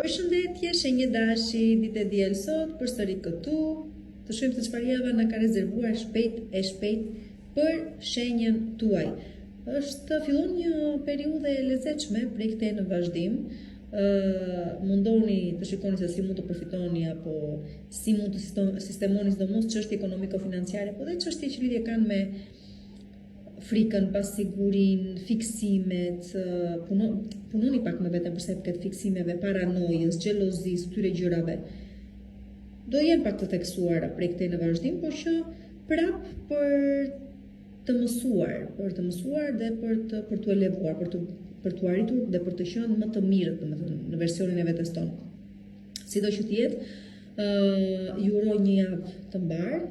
Përshëndetje, shenjë dashi, ditë e diel sot, përsëri këtu, të shohim se çfarë java na ka rezervuar shpejt për shenjën tuaj. Fillon një periudhë e lezetshme prej këtej në vazhdim. Mundoni të shikoni se si mund të përfitoni apo si mund të sistemoni sidomos çështje ekonomiko-financiare, po dhe çështje që lidhje kanë me frikën, pasigurin, fiksimet, punoni pak me veten përsa i përket fiksimeve, paranojës, xhelozisë, këtyre gjërave. Do jenë pak të theksuara prej këtej në vazhdim, por që prap për të mësuar dhe për të elevuar, për të arritur dhe për të qenë më të mirët, në versionin e vetes tonë. Sido që të jetë, ju uroj një javë të mbarë.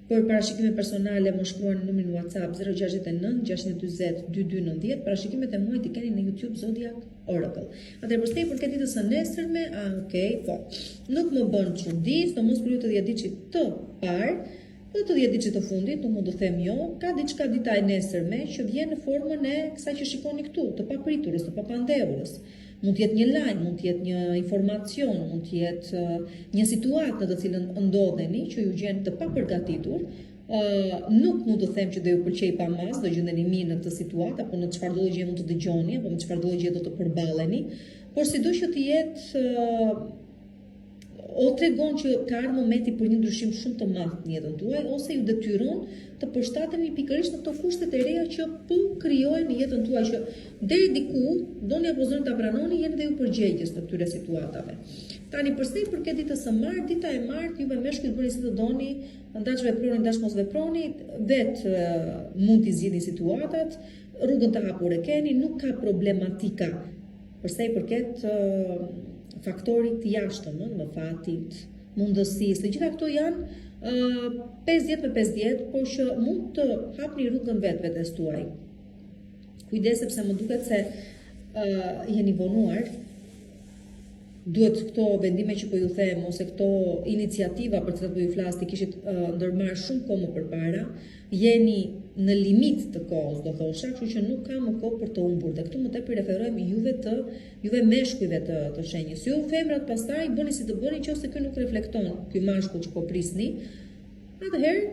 Për parashikime personale më shkruani në numrin WhatsApp 069 620 2290. Parashikimet e muajit i keni në YouTube Zodiac Oracle. Atëherë për stej përket ditës së nesërme, po. Nuk më bën çudi, sidomos për ju të dhjetëdiçit të parë dhe të dhjetëdiçit të fundit, nuk mund të them jo, ka diçka dita e nesërme që vjen në formën e kësaj që shikoni këtu, të papriturës, të papandehurës. Mund të jetë një lajm, mund të jetë një informacion, mund të jetë një situatë në të cilën ndodheni që ju gjen të papërgatitur. Nuk mund të them që do ju pëlqej pamas, do gjendeni mirë në këtë situatë apo në çfarëdo lloj gjë mund të dëgjoni apo me çfarëdo lloj gjë do të përballeni, por sido që të jetë o tregon që ka ardhur momenti për një ndryshim shumë të madh në jetën tuaj ose ju detyron të përshtateni pikërisht në këto kushtet e reja që po krijohen në jetën tuaj, që deri diku doni apo zoni ta pranoni, jeni dhe ju përgjegjës në këtyre situatave. Tani përse i përket ditës së martë, dita e martë juve meshkujt bëni si të doni, ndaç veproni, ndaç mos veproni, mund t'i zgjidhni situatat, rrugën të hapur e keni, nuk ka problematika. Përse i përket faktorit të jashtëm, më fatit, mundësisë, të gjitha këto janë 50 me 50, por që mund të hapni rrugën vetes tuaj. Kujdes sepse më duket se jeni vonuar, duhet këto vendime që po ju them, ose këto iniciativa për të po ju flas, të kishit ndërmarrë shumë kohë më përpara, jeni në limit të kohës, do thosha, kështu që nuk ka më kohë për të humbur. Dhe këtu më tepër referohemi juve meshkujve të shenjës. Ju femrat pastaj bëni si të bëni, nëse ky nuk reflekton ky mashkull që po prisni. Atëherë,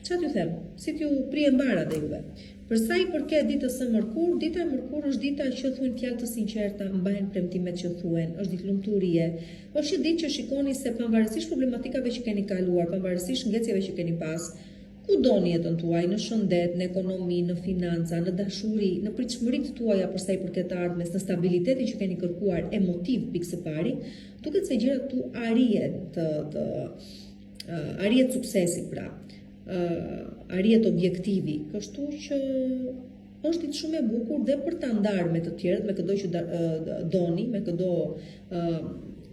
çfarë ju them? Si t'ju prihen bara dhe juve. Për sa i përket ditës së mërkur, dita e mërkur është dita që thuhen fjalë të sinqerta, mbajnë premtimet që thuhen, është ditë lumturie. Është ditë që shikoni se pavarësisht problematikave që keni kaluar, pavarësisht ngecjeve që keni pas, ku doni jetën tuaj, në shëndet, në ekonomi, në financa, në dashuri, në pritshmëritë tuaja për sa i përket ardhmes, në stabilitetin që keni kërkuar emotiv pikë së pari, duket se gjërat tu arrihet suksesi pra. Arrihet objektivi, kështu që është ditë shumë e bukur dhe për ta ndarë me të tjerët, me këdo që doni, me këdo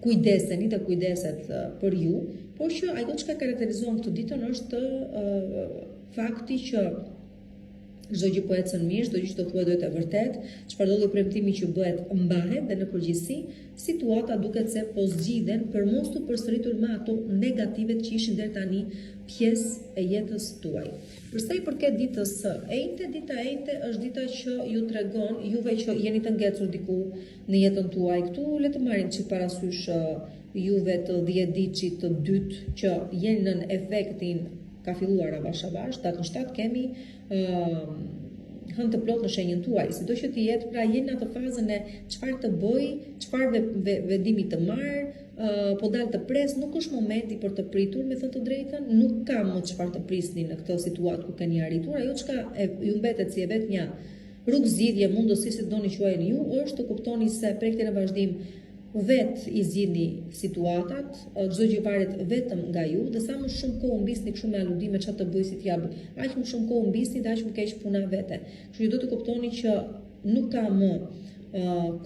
kujdeseni dhe kujdeset për ju, por që ajo që ka karakterizuar këtë ditën është fakti që çdo gjë po ecën mirë, çdo gjë që do thuhet do të jetë vërtet, çfarëdo lloj premtimi që bëhet mbahet dhe në përgjithësi situata duket se po zgjidhen për mos të përsëritur me ato negativet që ishin deri tani pjesë e jetës tuaj. Përsa i përket ditës së enjte, dita e enjte është dita që ju tregon juve që jeni të ngecur diku në jetën tuaj. Këtu le të marrim çik parasysh juve të dhjetëdiçit të dytë që jeni në efektin ka filluar avash, datën 7 kemi hënë të plot në shenjën tuaj, sido që të jetë, pra jeni në atë fazën e çfarë të bëj, çfarë vendimi të marr, po dal të pres, nuk është momenti për të pritur, me thënë të drejtën, nuk ka më çfarë të prisni në këtë situatë ku keni arritur, ajo çka ju mbetet si e vetmja rrugëzidhje, mundësi si doni quajeni ju, është të kuptoni se prej këtij në vazhdim vet i zgjidhni situatat, çdo gjë varet vetëm nga ju, dhe sa më shumë kohë mbisni kështu me aludime çfarë të bëj si t'jap, aq më shumë kohë mbisni dhe aq më keq puna vete. Kështu që do të kuptoni që nuk ka më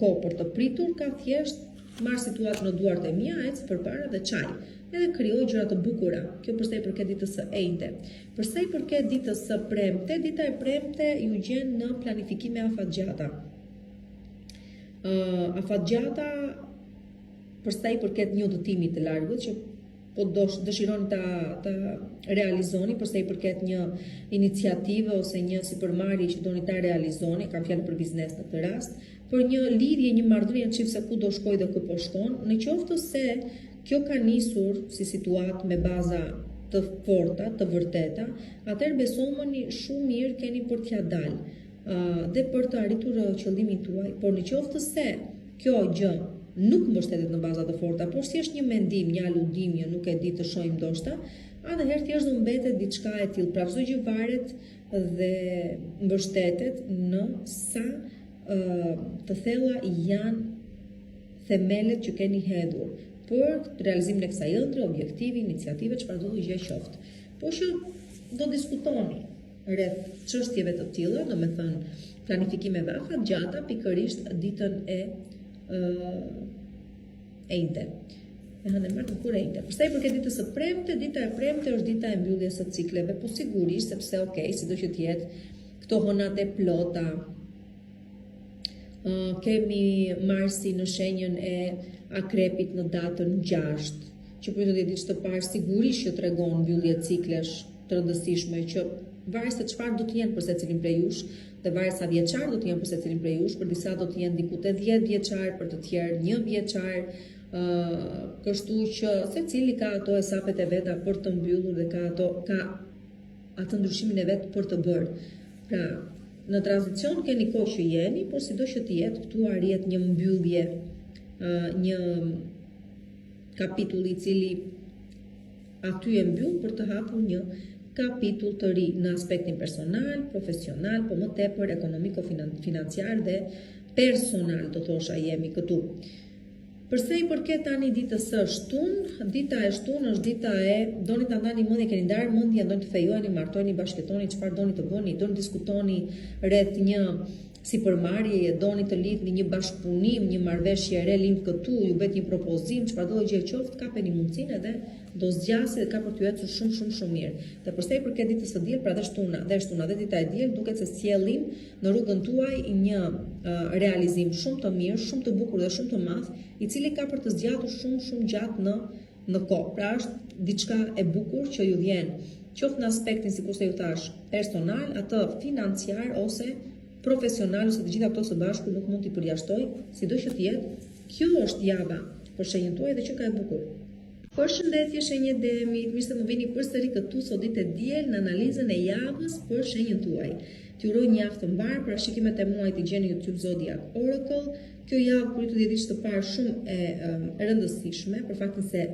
kohë për të pritur, ka thjesht marr situatën në duart e mia, ec përpara dhe çaj. Edhe krijoj gjëra të bukura. Kjo përsa i përket ditës së enjte. Përsa i përket ditës së premte, dita e premte ju gjen në planifikime afatgjata. Afatgjata përsa i përket një udhëtimi të largut që po dëshironi ta realizoni, përsa i përket një iniciative ose një sipërmarrje që doni ta realizoni, kam fjalë për biznes në këtë rast, për një lidhje, një marrëdhënie çift se ku do shkoj dhe ku po shkon, në qoftë se kjo ka nisur si situatë me baza të forta, të vërteta, atëherë besomuni shumë mirë keni për t'ja dalë dhe për të arritur qëllimin tuaj, por në qoftë se kjo gjë nuk mbështetet në baza të forta, por si është një mendim, një aludim, një nuk e di të shohim ndoshta, atëherë thjesht do mbetet diçka e tillë. Pra çdo gjë varet dhe mbështetet në sa të thella janë themelet që keni hedhur për realizimin e kësaj ëndre, objektivi, iniciative, çfarë do gjë qoftë. Po që do diskutoni rreth çështjeve të tilla, domethënë planifikimeve afatgjata, pikërisht ditën e ejnëte. E hënë marrë në kur ejnëte. Përsa i përket ditës së premte, dita e premte është dita e mbylljes së cikleve, po sigurisht sepse sido që të jetë këto hënat e plota, kemi Marsi në shenjën e Akrepit në datën 6, që për të ditë të parë sigurisht që tregon mbyllje ciklesh të rëndësishme që varet se çfarë do të jenë për secilin prej jush dhe varet sa vjeçar do të jenë për secilin prej jush, për disa do të jenë diku te 10 vjeçar, për të tjerë 1 vjeçar, kështu që secili ka ato esapet e veta për të mbyllur dhe ka atë ndryshimin e vet për të bërë. Pra, në tranzicion keni kohë që jeni, por sido që të jetë këtu arrihet një mbyllje, një kapitull i cili aty e mbyll për të hapur një kapitull të ri në aspektin personal, profesional, po më tepër ekonomiko-financiar dhe personal, do thosha jemi këtu. Përse i përket tani ditës së shtunë, dita e shtunë është dita e doni ta ndani mendje, keni ndarë mendje, doni të fejoheni, martoheni, bashkëtoni, çfarë doni të bëni, doni të diskutoni rreth një sipërmarrjeje, doni të lidhni një bashkëpunim, një marrëveshje re lind këtu, ju bëhet një propozim, çfarëdo gjë qoftë, kapeni mundësinë edhe do zgjasë dhe ka për t'ju ecur shumë mirë. Dhe përsa i përket ditës së diel, pra dhe shtuna dhe dita e diel, duket se sjellim në rrugën tuaj një realizim shumë të mirë, shumë të bukur dhe shumë të madh, i cili ka për të zgjatur shumë gjatë në kohë. Pra është diçka e bukur që ju vjen, qoftë në aspektin sikurse ju thash, personal, atë financiar ose profesional, ose të gjitha këto së bashku nuk mund t'i përjashtoj, sido që të jetë, kjo është java për shenjën tuaj dhe që ka e bukur. Përshëndetje shenjë Demit, mirë se më vini përsëri këtu sot ditë e diel në analizën e javës për shenjën tuaj. T'ju uroj një javë të mbar, për shikimet e muajit i gjeni YouTube Zodiac Oracle. Kjo javë për të ditë të parë shumë e rëndësishme, për faktin se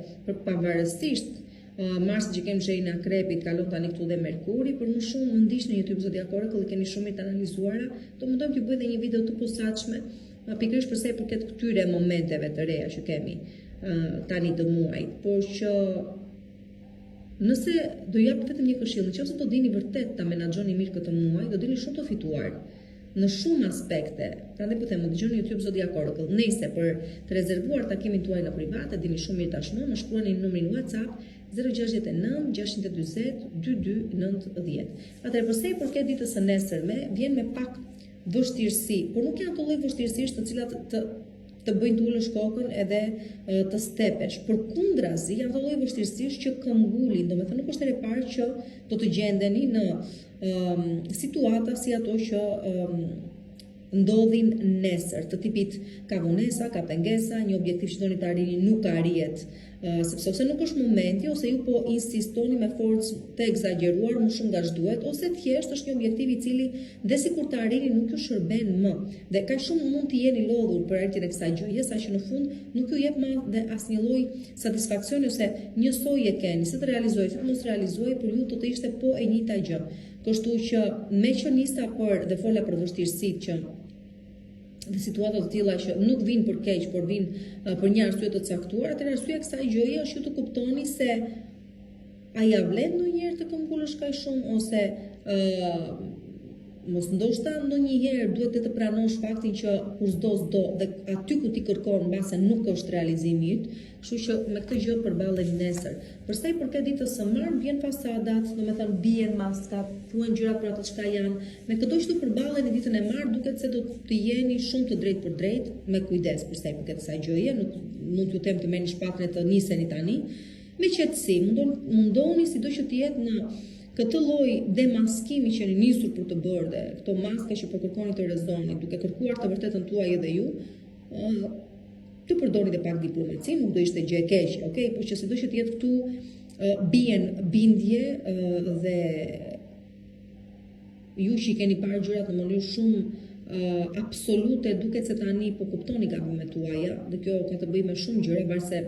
pavarësisht Marsi që kemi shenjën e Akrepit kalon tani këtu dhe Merkuri, për më shumë më ndiq në YouTube Zodiac Oracle dhe keni shumë të analizuara, do mundojmë t'ju bëj dhe një video të posaçme, pikërisht përsa i përket këtyre momenteve të reja që kemi tani të muajit, por që nëse do jap vetëm një këshill, nëse do dini vërtet ta menaxhoni mirë këtë muaj, do dini shumë të fituar në shumë aspekte. Prandaj po them, dëgjoni YouTube Zodiac Oracle. Nëse për të rezervuar takimin tuaj në privat, e dini shumë mirë tashmë, më shkruani në numrin WhatsApp 069 640 2290. Atëherë përse i përket ditës së nesërme, vjen me pak vështirësi, por nuk janë ato lloj vështirësish të cilat të bëjnë të ulësh kokën edhe të stepesh. Përkundrazi, janë të lloj vështirësish që këmbgulin, domethënë nuk është e parë që do të gjendeni në situata si ato që ndodhin nesër, të tipit ka vonesa, ka pengesa, një objektiv që doni të arrini nuk arrihet, sepse ose nuk është momenti, ose ju po insistoni me forcë të egzageruar më shumë nga ç'duhet, ose thjesht është një objektiv i cili dhe sikur të arrini nuk ju shërben më. Dhe kaq shumë mund të jeni lodhur për arritjen e kësaj gjëje, saqë në fund nuk ju jep më dhe asnjë lloj satisfaksioni ose njësojë keni, se të realizojë, se të mos realizojë, por ju do të ishte po e njëjta gjë. Kështu që me që nista për dhe fola për vështirësitë që dhe situata të tilla që nuk vinë për keq, por vinë për një arsye të caktuar, atëherë arsyeja e kësaj gjëje është që të kuptoni se a ja vlen ndonjëherë të këmbgulësh kaq shumë ose mos ndoshta ndonjëherë duhet të pranosh faktin që kur s'do dhe aty ku ti kërkon mbase nuk është realizimi yt, kështu që me këtë gjë përballeni nesër. Përsa i përket ditës së martë vjen fasadat, domethënë bien maskat, thuan gjëra për ato çka janë. Me këto që të përballeni ditën e martë duket se do të jeni shumë të drejtë për drejtë, me kujdes përsa i përket kësaj gjëje, nuk mund t'ju them të merrni shpatën e të niseni tani. Me qetësi, mundoni sido që të jetë në këtë lloj demaskimi që jeni nisur për të bërë dhe këto maska që po kërkoni të rrezoni, duke kërkuar të vërtetën tuaj edhe ju, të përdorni dhe pak diplomaci, nuk do ishte gjë e keqe, okay? Por që sido që të jetë këtu bien bindje dhe ju që i keni parë gjërat në mënyrë shumë absolute, duket se tani po kuptoni gabimet tuaja, dhe kjo ka të bëjë me shumë gjëra, varëse se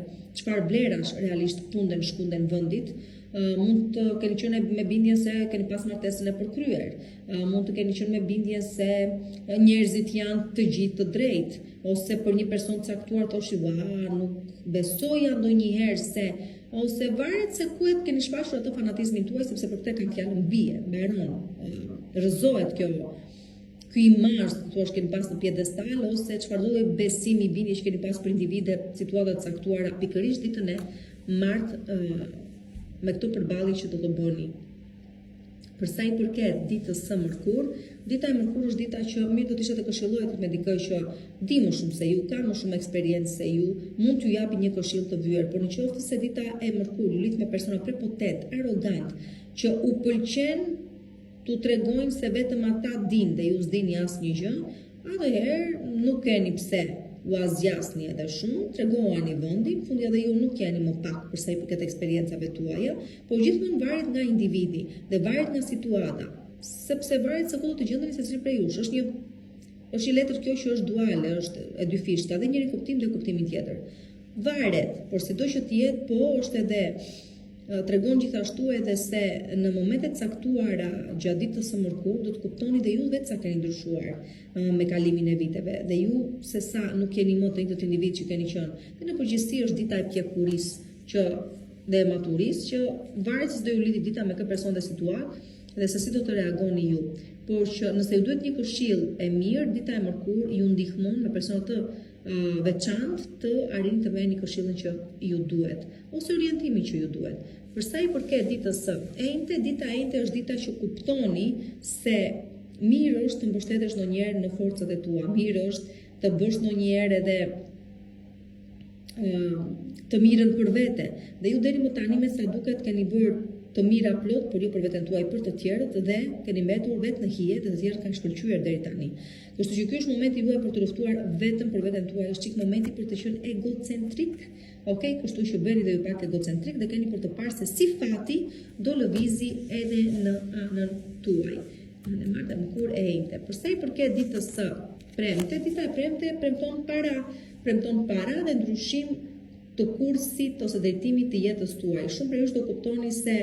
çfarë vlerash realisht shkunden vendit. Mund të keni qenë me bindjen se keni pas martesën e përkryer, mund të keni qenë me bindjen se njerëzit janë të gjithë të drejtë, ose për një person caktuar thoshi, nuk besoja ndonjëherë se, ose varet se ku e keni shpashur atë fanatizmin tuaj, sepse për këtë kanë fjalën bie, mbaron, rrëzohet ky imazh të thuash keni pas në piedestal, ose çfarë lloj besimi bindje që keni pas për individe, situata të caktuara, pikërisht ditën e martë me këtë përballje që do të bëni. Për sa i përket ditës së Mërkur, dita e Mërkur është dita që mirë do të ishte të këshillohet me dikë që di më shumë se ju, ka më shumë eksperiencë se ju, mund t'ju japi një këshill të vyer, por nëse se dita e Mërkur ju lidh me persona prepotent, arrogant, që u pëlqen t'u tregojnë se vetëm ata dinë dhe ju s'dini asnjë gjë, atëherë nuk keni pse u azjasni edhe shumë, tregoani vendin, fundi edhe ju nuk jeni më pak për sa i përket eksperiencave tuaja, por gjithmonë varet nga individi dhe varet nga situata, sepse varet se ku do të gjendeni secili prej jush. Është një letër kjo që është duale, është e dy fish, ka dhe njëri kuptim dhe kuptimin tjetër. Varet, por sido që të jetë, po është edhe tregon gjithashtu edhe se në momentet caktuara gjatë ditës së Mërkur do të kuptoni dhe ju vetë sa keni ndryshuar me kalimin e viteve dhe ju se sa nuk keni më të njëjtët individ që keni qenë. Dhe në përgjithësi është dita e pjekurisë dhe e maturisë që varet se do ju lidhi dita me kë person dhe situatë dhe se si do të reagoni ju. Por që nëse ju duhet një këshill e mirë, dita e Mërkur ju ndihmon me persona të veçantë të arrini të merrni këshillin që ju duhet ose orientimin që ju duhet. Për sa i përket ditës së Enjte, dita e Enjte është dita që kuptoni se mirë është të mbështetesh ndonjëherë në forcat e tua, mirë është të bësh ndonjëherë edhe të mirën për vete. Dhe ju deri më tani me sa duket keni bërë të mira plot, por jo për veten tuaj, për të tjerët dhe keni mbetur vetë në hije dhe të tjerët kanë shkëlqyer deri tani. Kështu që ky është momenti juaj për të luftuar vetëm për veten tuaj, është çik momenti për të qenë egocentrik. Okej, kështu që bëni dhe ju pak egocentrik dhe keni për të parë se si fati do lëvizi edhe në anën tuaj. Në martë e Mërkur e Enjte. Për sa i përket ditës së Premte, dita e Premte premton para dhe ndryshim të kursit ose drejtimit të jetës tuaj. Shumë prej jush do kuptoni se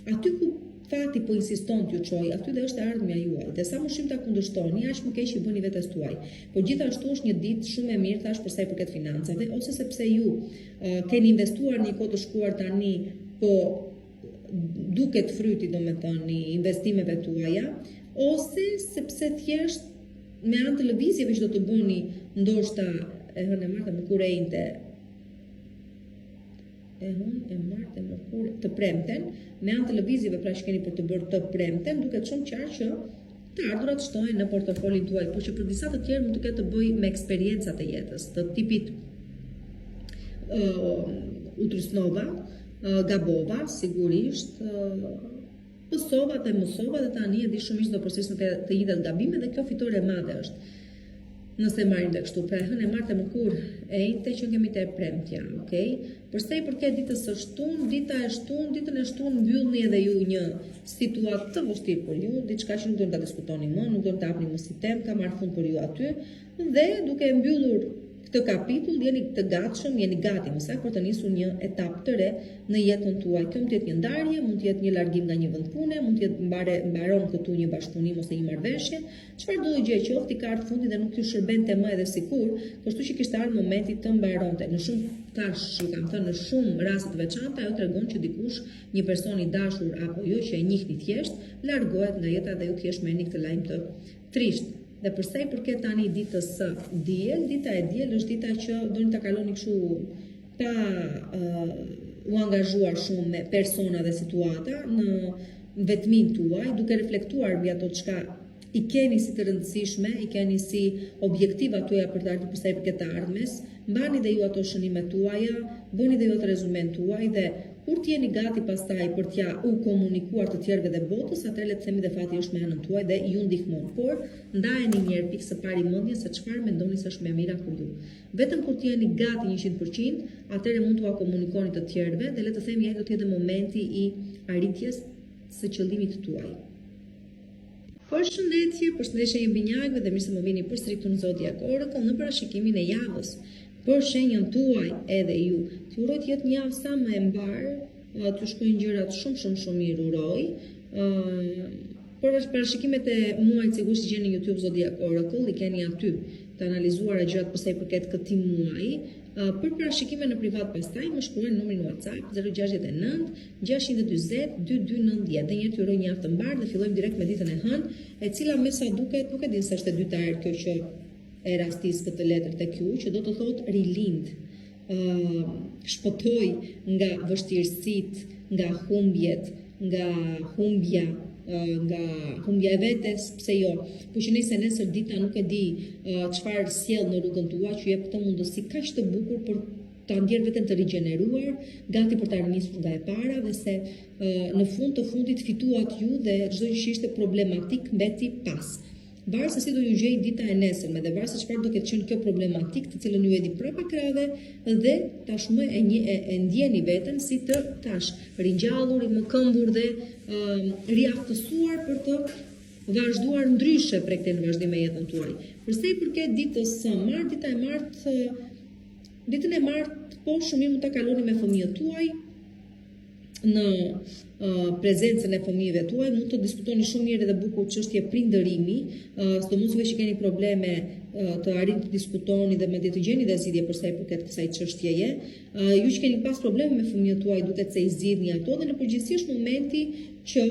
aty ku fati po insiston t'ju çojë, aty dhe është e ardhmja juaj. Dhe sa më shumë ta kundërshtoni, aq më keq i bëni vetes tuaj. Por gjithashtu është një ditë shumë e mirë thash për sa i përket financave, ose sepse ju keni investuar një kohë të shkuar tani, po duket fryti domethënë i investimeve tuaja, ose sepse thjesht me anë të lëvizjeve që do të bëni, ndoshta e martë Mërkur e Enjte, martë Mërkur të Premten, me anë të lëvizjeve pra që keni për të bërë të Premten, duket shumë qartë që të ardhurat shtohen në portofolin tuaj, por që për disa të tjerë mund të ketë të bëjë me eksperiencat e jetës, të tipit utrysnova, gabova, sigurisht, pësova dhe mësova dhe tani e di shumë ishtë do përsisë në të njëjtat gabime dhe kjo fitore e madhe është. Nëse marrim dhe kështu, pra hënë e martë e Mërkur e Enjte që kemi të Premtja, okay? Për sa i përket ditës së Shtunë, ditën e Shtunë mbyllni edhe ju një situatë të vështirë për ju, diçka që nuk do ta diskutoni më, nuk do ta hapni më si temë, ka marrë fund për ju aty, dhe duke mbyllur këtë kapitull jeni të gatshëm, jeni gati më saktë për të nisur një etapë të re në jetën tuaj. Kjo mund të jetë një ndarje, mund të jetë një largim nga një vend pune, mund të jetë mbaron këtu një bashkëpunim ose një marrëveshje, çfarëdo gjë që qoftë i ka ardhur fundi dhe nuk ju shërbente më edhe sikur, kështu që kishte ardhur momenti të mbaronte. Në shumë në shumë raste të veçanta ajo tregon që dikush, një person i dashur apo jo që e njihni thjesht, largohet nga jeta dhe ju thjesht merrni këtë lajm të trisht. Dhe për sa i përket tani ditës së Diel, dita e Diel është dita që doni ta kaloni kështu pa u angazhuar shumë me persona dhe situata në vetmin tuaj, duke reflektuar mbi ato çka i keni si të rëndësishme, i keni si objektiva tuaja për të ardhur përsa i përket të ardhmes, mbani dhe ju ato shënimet tuaja, bëni dhe ju ato rezumen tuaj dhe kur t'jeni gati pastaj për t'ja u komunikuar të tjerëve dhe botës, atëherë le të themi dhe fati është me anën tuaj dhe ju ndihmon. Por ndajeni një herë pikë së pari mendjen se çfarë mendoni se është më mira për ju. Vetëm kur t'jeni gati 100%, atëherë mund t'ua komunikoni të tjerëve dhe le të themi ai do të jetë momenti i arritjes së qëllimit tuaj. Përshëndetje mbi njëjve dhe mirë se më vini përsëri këtu në Zodiac Oracle në parashikimin e javës për shenjën tuaj edhe ju. T'ju uroj të jetë një javë sa më e mbarë, t'ju shkojnë gjërat shumë mirë uroj. Për parashikimet e muajit sigurisht gjeni në YouTube Zodiac Oracle, i keni aty të analizuara gjërat përsa i përket këtij muaji. Për parashikime në privat pastaj më shkruani numrin WhatsApp 069 640 2290 dhe një t'ju uroj një javë të mbarë dhe fillojmë direkt me ditën e hënë, e cila me sa duket nuk e din se është e dyta herë kjo që e rastis këtë letër tek ju, që do të thotë rilind, shpëtoj nga vështirësit, nga humbjet, nga humbja e vetes, pse jo. Po që nëse nesër dita nuk e di çfarë sjell në rrugën tuaj, që jep këtë mundësi kaq të bukur për ta ndjerë veten të rigjeneruar, gati për ta rinisur nga e para dhe se në fund të fundit fituat ju dhe çdo gjë që ishte problematik mbeti pas. Varë se si do ju gjej dita e nesërme dhe varë se çfarë do ketë qenë kjo problematik të cilën ju e di prapa krave dhe tashmë e ndjeni veten si të ringjallur, i mëkëmbur dhe riaftësuar për të vazhduar ndryshe prej këtij në vazhdim me jetën tuaj. Përsa i përket ditës së martë, ditën e martë po shumë mirë mund ta kaloni me fëmijët tuaj në prezencën e fëmijëve tuaj, mund të diskutoni shumë mirë dhe bukur çështje prindërimi, sidomos juve që keni probleme të arrini të diskutoni dhe me të gjeni dhe zgjidhje për sa i përket kësaj çështjeje. Ju që keni pas probleme me fëmijët tuaj, duket se i zgjidhni ato dhe në përgjithësi është momenti që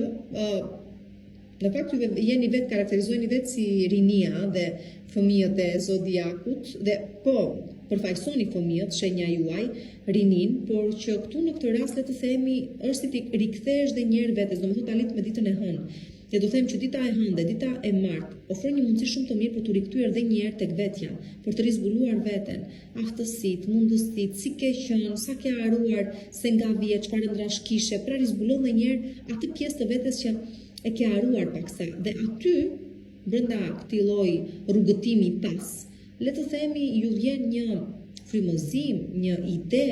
në fakt ju jeni vetë karakterizoheni vetë si rinia dhe fëmijët e zodiakut dhe po përfaqësoni fëmijët, shenja juaj, rinin, por që këtu në këtë rast le të themi është si ti rikthesh dhe një herë vetes, domethënë ta lidh me ditën e hënë. Dhe do them që dita e hënë dhe dita e martë ofrojnë një mundësi shumë të mirë për të rikthyer edhe një herë tek vetja, për të rizbuluar veten, aftësitë, mundësitë, si ke qenë, sa ke haruar, se nga vije, çfarë ndrash kishe, pra rizbulon edhe një herë atë pjesë të vetes që e ke haruar paksa. Dhe aty brenda këtij lloji rrugëtimi pas, le të themi ju vjen një frymëzim, një ide,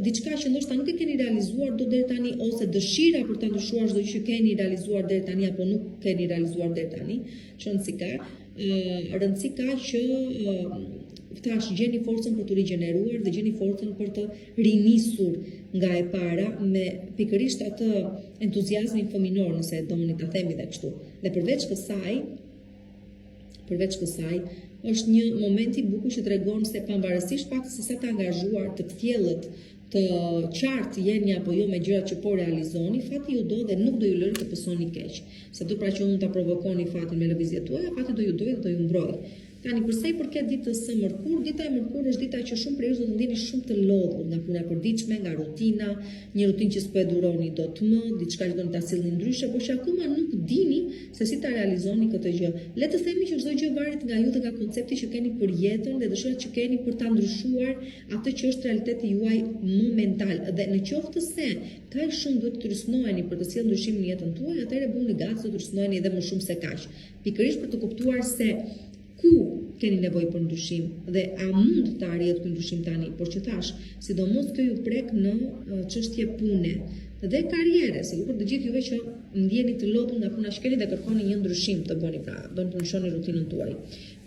diçka që ndoshta nuk e keni realizuar deri tani ose dëshira për ta ndryshuar çdo gjë që keni realizuar deri tani apo nuk keni realizuar deri tani, rëndësi ka që gjeni forcën për të rigjeneruar dhe gjeni forcën për të rinisur nga e para me pikërisht atë entuziazmin fëminor, nëse e doni ta themi dhe kështu. Dhe përveç kësaj, është një moment i bukur që tregon se pavarësisht faktës se sa të angazhuar, të kthjellët, të qartë jeni apo jo me gjërat që po realizoni, fati ju do dhe nuk do ju lëri të pësoni keq. Sa do pra që mund ta provokoni fatin me lëvizjet tuaja, fati do ju dojë dhe do ju mbrojë. Tani përsa i përket ditës së mërkur, dita e mërkur është dita që shumë prej jush do të ndjeni shumë të lodhur nga puna e përditshme, nga rutina, një rutinë që s'po e duroni dot më, diçka që do ta sillni ndryshe, por që akoma nuk dini se si ta realizoni këtë gjë. Le të themi që çdo gjë varet nga ju dhe nga koncepti që keni për jetën dhe dëshirat që keni për ta ndryshuar atë që është realiteti juaj momental. Dhe në qoftë se kaq shumë duhet të rysnoheni për të sjellë ndryshim në jetën tuaj, atëherë bëni gati të rysnoheni edhe më shumë se kaq. Pikërisht për të kuptuar se ku keni nevojë për ndryshim dhe a mund të arrihet ky ndryshim tani, por që thash, sidomos kjo ju prek në çështje pune dhe karriere, sigurisht të gjithë juve që ndjeni të lodhur nga puna që keni dhe kërkoni një ndryshim të bëni, pra do të ndryshoni rutinën tuaj.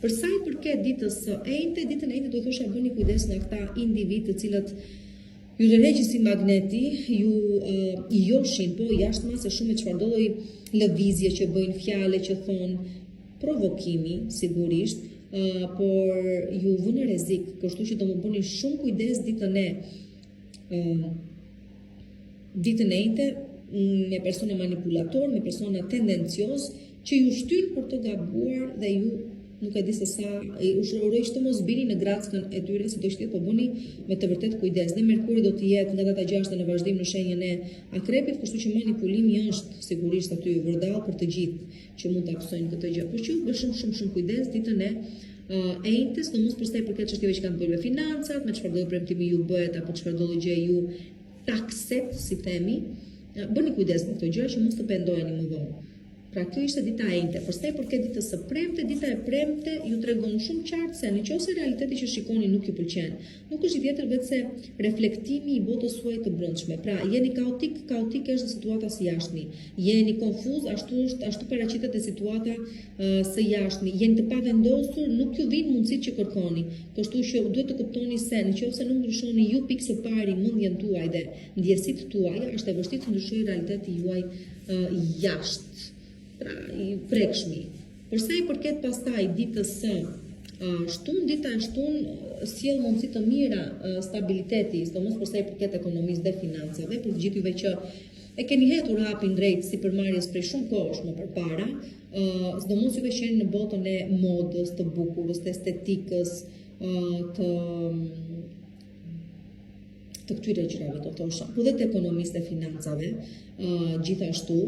Për sa i përket ditës së enjte, ditën e enjte do thosha bëni kujdes nga këta individ të cilët ju tërheqin si magneti, ju i joshin po jashtëma se shumë çfarë do lloj lëvizje që bëjnë, fjalë që thonë, provokimi, sigurisht, por ju vë në rrezik, kështu që do më bëni shumë kujdes ditën e njëjtë me persona manipulator, me persona tendencios, që ju shtyn për të gabuar dhe ju nuk e di se sa, uroj që të mos bini në grackën e tyre, si do shtet, po bëni me të vërtet kujdes. Dhe Merkuri do të jetë nga data 6 në vazhdim në shenjën e Akrepit, kështu që manipulimi është sigurisht aty vërdall për të gjithë që mund të absojnë këtë gjë. Por që bë shumë kujdes ditën e Enjtes, domos për sa i përket çështjeve që kanë të bëjnë me financat, me çfarë do premtimi ju bëhet apo çfarë do gjë ju takset, si themi. Bëni kujdes me këto gjëra që mos të pendoheni më vonë. Pra kjo ishte dita e Enjte. Për sa i përket ditës së premte, dita e premte ju tregon shumë qartë se nëse realiteti që shikoni nuk ju pëlqen, nuk është tjetër vetë reflektimi i botës suaj të brendshme. Pra jeni kaotik është situata së jashtme. Jeni konfuz, ashtu paraqitet e situata së jashtme. Jeni të pavendosur, nuk ju vijnë mundësitë që kërkoni. Kështu që duhet të kuptoni se nëse nuk ndryshoni ju pikë së pari mendjen tuaj dhe ndjesitë tuaja, është e vështirë të ndryshojë realiteti juaj jashtë. Pra, i prekshmi. Për sa i përket pastaj ditës së shtunë, dita e shtunë sjell mundësi të mira stabiliteti, sidomos për sa i përket ekonomisë dhe financave, për të gjithë juve që e keni hetur hapin drejt sipërmarrjes prej shumë kohësh më përpara, sidomos juve që jeni në botën e modës, të bukurës, të estetikës, të këtyre gjërave do thosha, po dhe të ekonomisë dhe financave, gjithashtu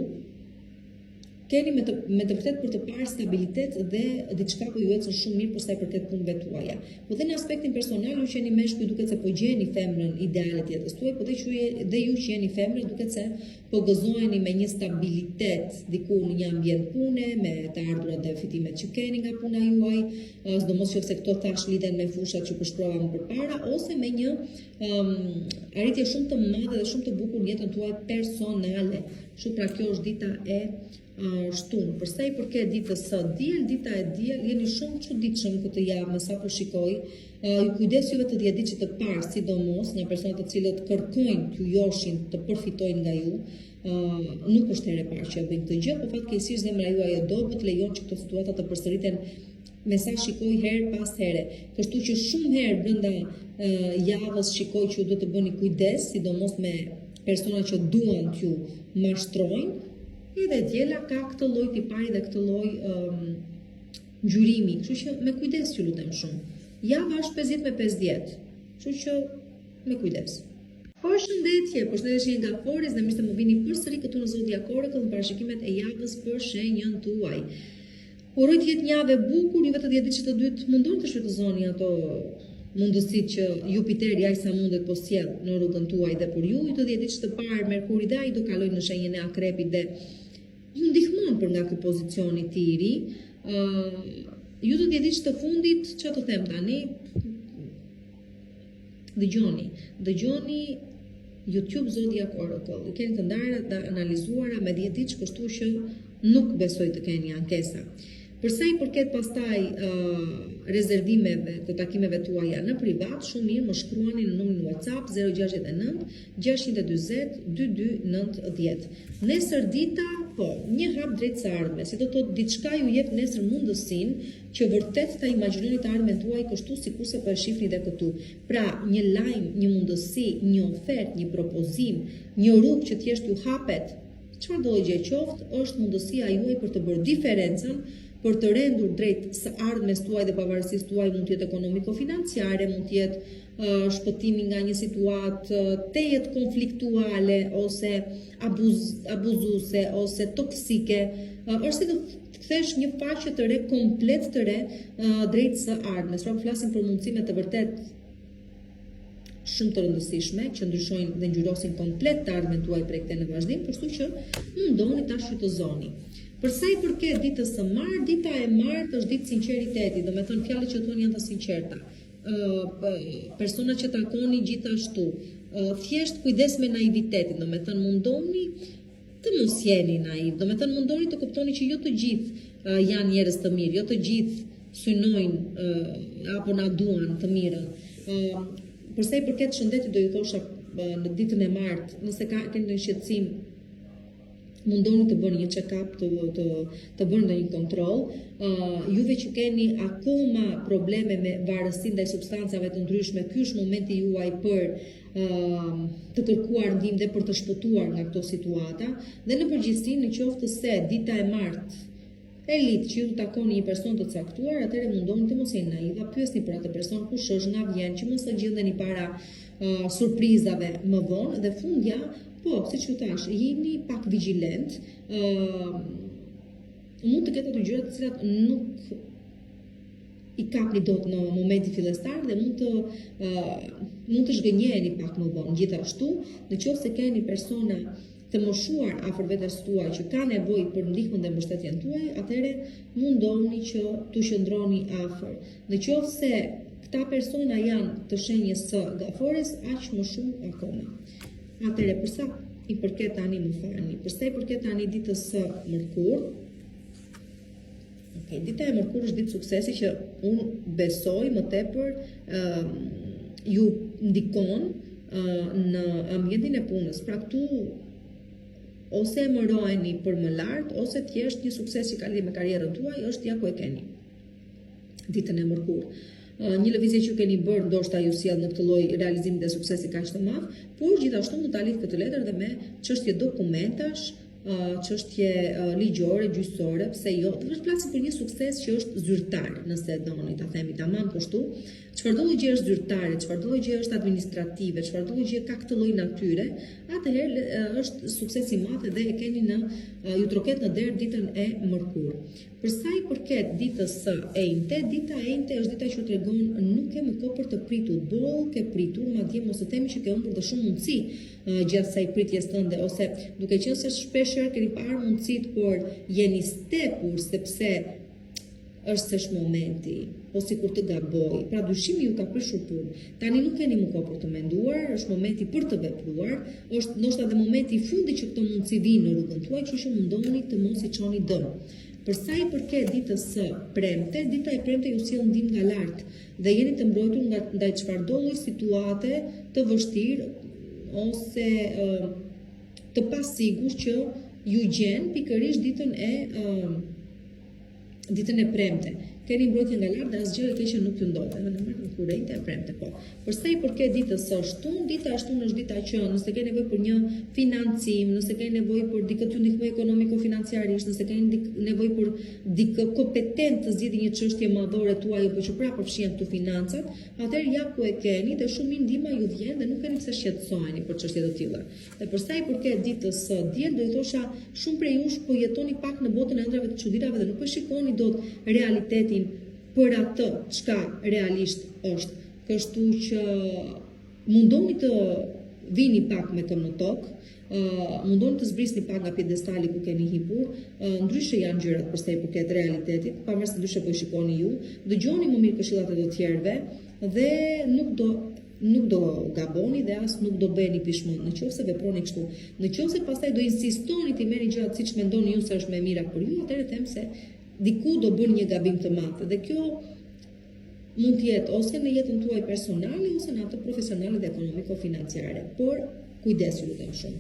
keni me të vërtet për të parë stabilitet dhe diçka po ju ecën shumë mirë për sa i përket punëve tuaja. Po dhe në aspektin personal ju që jeni meshkuj duket se po gjeni femrën ideale të jetës tuaj, po dhe ju që jeni femrë duket se po gëzoheni me një stabilitet diku në një ambient pune, me të ardhurat dhe fitimet që keni nga puna juaj, sidomos nëse këto thash lidhen me fushat që përshkrova më përpara, ose me një arritje shumë të madhe dhe shumë të bukur në jetën tuaj personale. Kështu pra kjo është dita e shtunë. Për sa i përket ditës së diel, dita e diel jeni shumë çuditshëm këtë javë me sa po shikoj. Ju kujdes juve të dhjetëdiçit të parë, sidomos nga personat të cilët kërkojnë t'ju joshin të përfitojnë nga ju. Nuk është herë e parë që bëjnë këtë gjë, por fatkeqësisht zemra juaj e dobët lejon që këto situata të përsëriten me sa shikoj herë pas here. Kështu që shumë herë brenda javës shikoj që ju duhet të bëni kujdes, sidomos me persona që duan t'ju mashtrojnë. Edhe djela ka këtë lloj tipari dhe këtë lloj ngjyrimi, kështu që me kujdes ju lutem shumë. Java është 50 me 50, kështu që me kujdes. Përshëndetje nga Foris dhe mirë se më vini përsëri këtu në Zodiac Oracle në parashikimet e javës për shenjën tuaj. Uroj të jetë një javë e bukur, juve të dhjetëdiçit të dytë mundoni të shfrytëzoni ato mundësitë që Jupiteri aq sa mundet po sjell në rrugën tuaj dhe për ju. Ju të dhjetëdiçit të parë Merkuri dhe ai do kalojnë në shenjën e Akrepit dhe ju ndihmon për nga ky pozicion i tiri. Ju të dhjetëdiçit të fundit, çfarë të them tani? Dëgjoni YouTube Zodiac Oracle. I keni të ndarë dhe analizuara me 10 ditë, kështu që nuk besoj të keni ankesa. Për sa i përket pastaj rezervimeve të takimeve tuaja në privat, shumë mirë më shkruani në numrin WhatsApp 069 620 2290. Nesër dita, po, një hap drejt së ardhmes, si do të thotë diçka ju jep nesër mundësinë që vërtet ta imagjinoni të ardhmen tuaj kështu sikurse po e shihni dhe këtu. Pra, një lajm, një mundësi, një ofertë, një propozim, një rrugë që thjesht ju hapet, çfarë do gjë qoftë, është mundësia juaj për të bërë diferencën, për të rendur drejt së ardhmes tuaj dhe pavarësisë tuaj, mund të jetë ekonomiko-financiare, mund të jetë shpëtimi nga një situatë tejet konfliktuale ose abuzuese ose toksike, është si të kthesh një faqe të re, komplet të re drejt së ardhmes. Pra flasim për mundësime të vërtet shumë të rëndësishme që ndryshojnë dhe ngjyrosin komplet të ardhmen tuaj prej këtej në vazhdim, kështu që mundoni ta shfrytëzoni. Për sa i përket ditës së martë, dita e martë është ditë sinqeriteti, do me thënë fjalët që thonë janë të sinqerta. Personat që takoni gjithashtu, thjesht kujdes me naivitetin, do me thënë mundoni të mos jeni naiv, do me thënë mundoni të kuptoni që jo të gjithë janë njerëz të mirë, jo të gjithë synojnë apo na duan të mirën. Për sa i përket shëndetit, do ju thosha në ditën e martë, nëse keni ndonjë shqetësim, mundoni të bëni një check-up, të bëni ndonjë kontroll. Juve që keni akoma probleme me varësinë ndaj substancave të ndryshme, ky është momenti juaj për të kërkuar ndihmë dhe për të shpëtuar nga këto situata. Dhe në përgjithësi, në qoftë se dita e martë lidh që ju takoni një person të caktuar, atëherë mundoni të mos jeni naiva, pyesni për atë person kush është, nga vjen, që mos e gjendeni para surprizave më vonë, dhe fundja, po, siç ju thash, jeni pak vigjilent, mund të ketë ato gjëra të cilat nuk i kapni dot në momenti fillestar dhe mund të zhgënjeheni pak më vonë. Gjithashtu, nëse keni persona të moshuar afër vetes tuaj që ka nevojë për ndihmën dhe mbështetjen tuaj, atëherë mundoni që t'u qëndroni afër. Nëse këta persona janë të shenjës së gafores, aq më shumë akoma. Atëherë, përsa i përket tani përsa i përket tani ditës së mërkur, dita e mërkur është ditë suksesi që unë besoj më tepër ju ndikon në ambientin e punës. Pra këtu ose emëroheni për më lart, ose thjesht një sukses që ka lidhje me karrierën tuaj është ja ku e keni ditën e mërkur. Një lëvizje që keni bërë ndoshta ju sjell në këtë lloj realizimi dhe suksesi kaq të madh, por gjithashtu mund ta lidh këtë letër dhe me çështje dokumentash, çështje ligjore, gjyqësore, pse jo, të flasim për një sukses që është zyrtar, nëse doni ta themi tamam po ashtu. Çfarëdo lloj gjë është zyrtare, çfarëdo lloj gjë është administrative, çfarëdo lloj gjë ka këtë lloj natyre, atëherë është sukses i madh dhe e keni ju troket në derë ditën e mërkur. Për sa i përket ditës së enjte, dita e enjte është dita që tregon nuk ke më kohë për të pritur, boll ke pritur, madje mos e themi që ke humbur të shumë mundësi gjatë kësaj pritjes tënde, ose duke qenë se shpeshherë keni parë mundësitë, por jeni stepur sepse është s'është momenti, po sikur të gaboj. Pra dyshimi ju ka prishur punë. Tani nuk keni më kohë për të menduar, është momenti për të vepruar, është ndoshta edhe momenti i fundit që këto mundësi vinë në rrugën tuaj, kështu që mundoni të mos i çoni dëm. Për sa i përket ditës së premte, dita e premte ju sjell ndihmë nga lart dhe jeni të mbrojtur ndaj çfarëdo lloj situate të vështirë ose të pasigurt që ju gjen pikërisht ditën e premte. Keni mbrojtje nga lart dhe asgjë e keqe nuk ju ndodh, edhe në marrë kurrente e premte po. Për sa i përket ditës së shtunë, dita e shtunë është dita që nëse keni nevojë për një financim, nëse keni nevojë për dikë të ndihmoj ekonomiko-financiarisht, nëse keni nevojë për dikë kompetent të zgjidhë një çështje madhore tuaj apo që prapë përfshihen këtu financat, atëherë ja ku e keni dhe shumë ndihma ju vjen dhe nuk keni pse shqetësoheni për çështje të tilla. Dhe për sa i përket ditës së diel, do i thosha shumë prej jush po jetoni pak në botën e ëndrave të çuditërave dhe nuk e shikoni dot realitetin për atë çka realisht është. Kështu që mundoni të vini pak me këmbë në tokë, mundoni të zbrisni pak nga piedestali ku keni hipur, ndryshe janë gjërat përsa i përket realitetit, pavarësisht ndryshe po i shikoni ju, dëgjoni më mirë këshillat e të tjerëve dhe nuk do gaboni dhe as nuk do bëheni pishmon. Nëse veproni kështu, nëse pastaj do insistoni të merrni gjërat siç mendoni ju se është më mira për ju, atëherë them se diku do bën një gabim të madh dhe kjo mund të jetë ose në jetën tuaj personale ose në atë profesionale dhe ekonomiko-financiare. Por kujdes ju lutem shumë.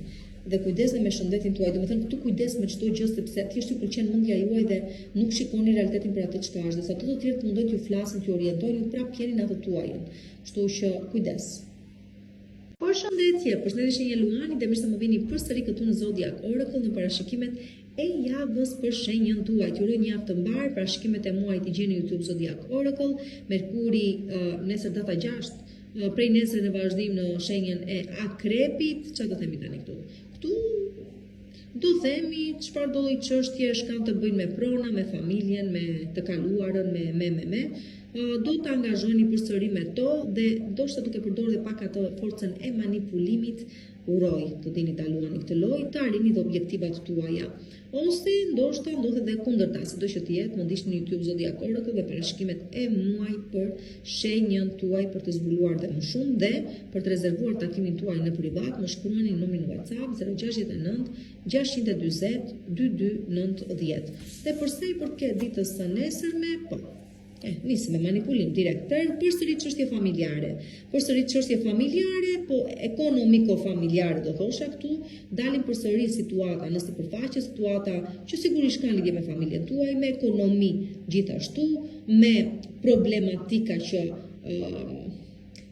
Dhe kujdes dhe me shëndetin tuaj. Domethënë këtu kujdes me çdo gjë sepse thjesht ju pëlqen mendja juaj dhe nuk shikoni realitetin për atë çka është. Dhe sa të tjerë të mundojnë t'ju flasin, t'ju orientojnë, ju prapë jeni në atë tuajën. Kështu që kujdes. Përshëndetje, shenja Luani dhe mirë se më vini përsëri këtu në Zodiac Oracle në parashikimet e javës për shenjën tuaj. Ju uroj një javë të mbar, parashikimet e muajit i gjeni në YouTube Zodiac Oracle, Merkuri nesër data 6, prej nesër në vazhdim në shenjën e Akrepit. Çfarë do themi tani këtu? Këtu do themi çfarë do lloj çështje kanë të bëjnë me prona, me familjen, me të kaluarën, me do të angazhoni përsëri me to dhe ndoshta duke përdorur edhe pak atë forcën e manipulimit, uroj të dini ta luani këtë lojë, të arrini dhe objektivat tuaja. Ose ndoshta ndodhet edhe kundërta, sido që të jetë, mund ishte në YouTube Zodiac Oracle dhe parashikimet e muajit për shenjën tuaj për të zbuluar dhe më shumë dhe për të rezervuar takimin tuaj në privat, më shkruani në numrin WhatsApp 069 640 2290. Dhe përsa i përket ditës së nesërme, po. Nisë me manipulim direkt. Përsëri çështje familjare. Po ekonomiko-familjare do thosha këtu, dalin përsëri situata, nëse përfaqet situata që sigurisht kanë lidhje me familjen tuaj, me ekonomi gjithashtu, me problematika që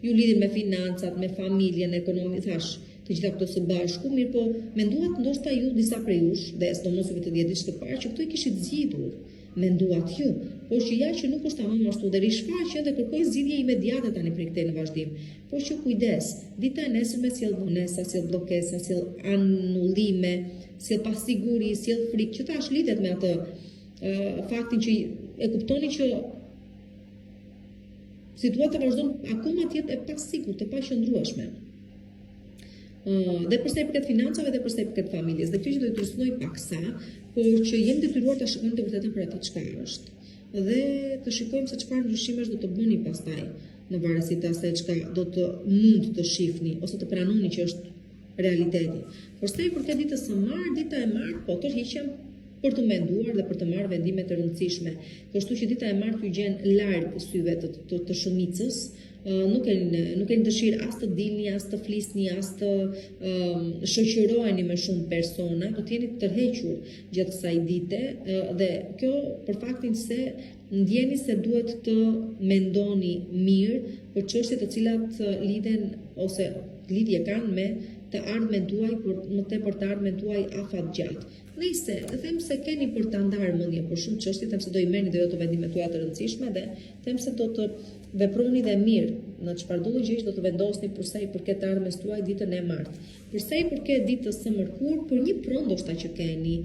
ju lidhin me financat, me familjen, ekonomi, thash, të gjitha këto së bashku, mirë po menduat ndoshta ju disa prej jush, dhe sidomos juve të 10 ditë të parë që këto i kishit zgjidhur menduat ju, por që ja që nuk është tamam ashtu dhe rishfaqen dhe kërkoj zgjidhje imediate tani prej këtej në vazhdim. Por që kujdes, dita e nesërme sjell vonesa, sjell bllokesa, sjell anullime, sjell pasiguri, sjell frikë, që tash lidhet me atë faktin që e kuptoni që situata vazhdon akoma të jetë e pasigurt, e paqëndrueshme. Dhe përsa i përket financave dhe përsa i përket familjes. Dhe kjo që do të rësnoj paksa, por që jemi detyruar të shikojmë të vërtetën për atë çka është. Dhe të shikojmë se çfarë ndryshimesh do të bëni pastaj në varësi të asaj çka do të mund të shihni ose të pranoni që është realiteti. Përsa i përket ditës së martë, dita e martë, po tërhiqem për të menduar dhe për të marrë vendime të rëndësishme. Kështu që dita e martë ju gjen larg syve të shumicës, nuk keni dëshirë as të dilni, as të flisni, as të shoqëroheni me shumë persona, do të jeni të tërhequr gjatë kësaj dite dhe kjo për faktin se ndjeni se duhet të mendoni mirë për çështje të cilat lidhen ose lidhje kanë me të ardhmen tuaj, por më tepër të ardhmen tuaj afatgjatë. Nëse them se keni për ta ndarë mendje për shumë çështje, them se do i merrni dhe do të vendimet tuaja të rëndësishme dhe them se do të veproni dhe mirë në çfarëdo gjë do të vendosni për sa i përket të ardhmes tuaj ditën e martë. Për sa i përket ditës së mërkurë, për një pronë ndoshta që keni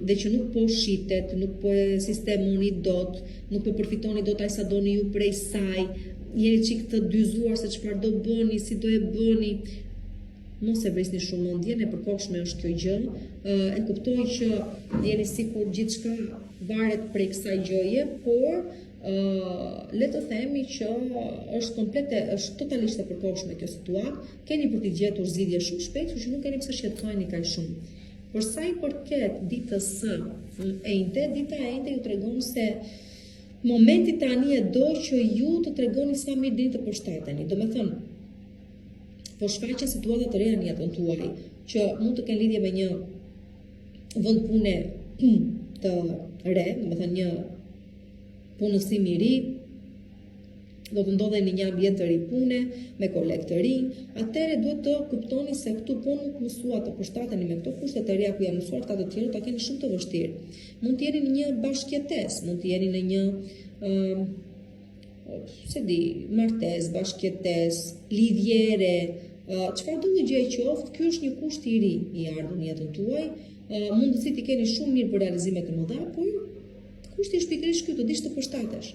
dhe që nuk po shitet, nuk po e sistemoni dot, nuk po përfitoni dot ai sa doni ju prej saj, jeni çik të dyzuar se çfarë do bëni, si do e bëni. Mos e vrisni shumë mendjen, e përkohshme është kjo gjë. E kuptoj që jeni sikur gjithçka varet prej kësaj gjëje, por le të themi që është totalisht e përkohshme kjo situatë. Keni për t'i gjetur zgjidhje shumë shpejt, kështu që nuk keni pse shqetësoheni kaq shumë. Për sa i përket ditës së enjte, dita e enjte ju tregon se momenti tani e do që ju të tregoni sa mirë dini të përshtateni. Domethënë, po shfaqen situata të reja në jetën tuaj, që mund të kenë lidhje me një vend pune të re, domethënë një punësim i ri, do të ndodheni në një ambient të ri pune, me kolegë të rinj, atëherë duhet të kuptoni se këtu po nuk mësuat të përshtateni me këto kushte të reja ku janë mësuar ka të tjerë, ta keni shumë të vështirë. Mund të jeni në një bashkëjetesë, mund të jeni në një martesë, bashkëjetesë, lidhjere, çfarë do të gjë qoftë, ky është një kusht i ri i ardhur në jetën tuaj. Mundësit i keni shumë mirë për realizime të mëdha, por kushti është pikërisht ky, të dish të përshtatesh.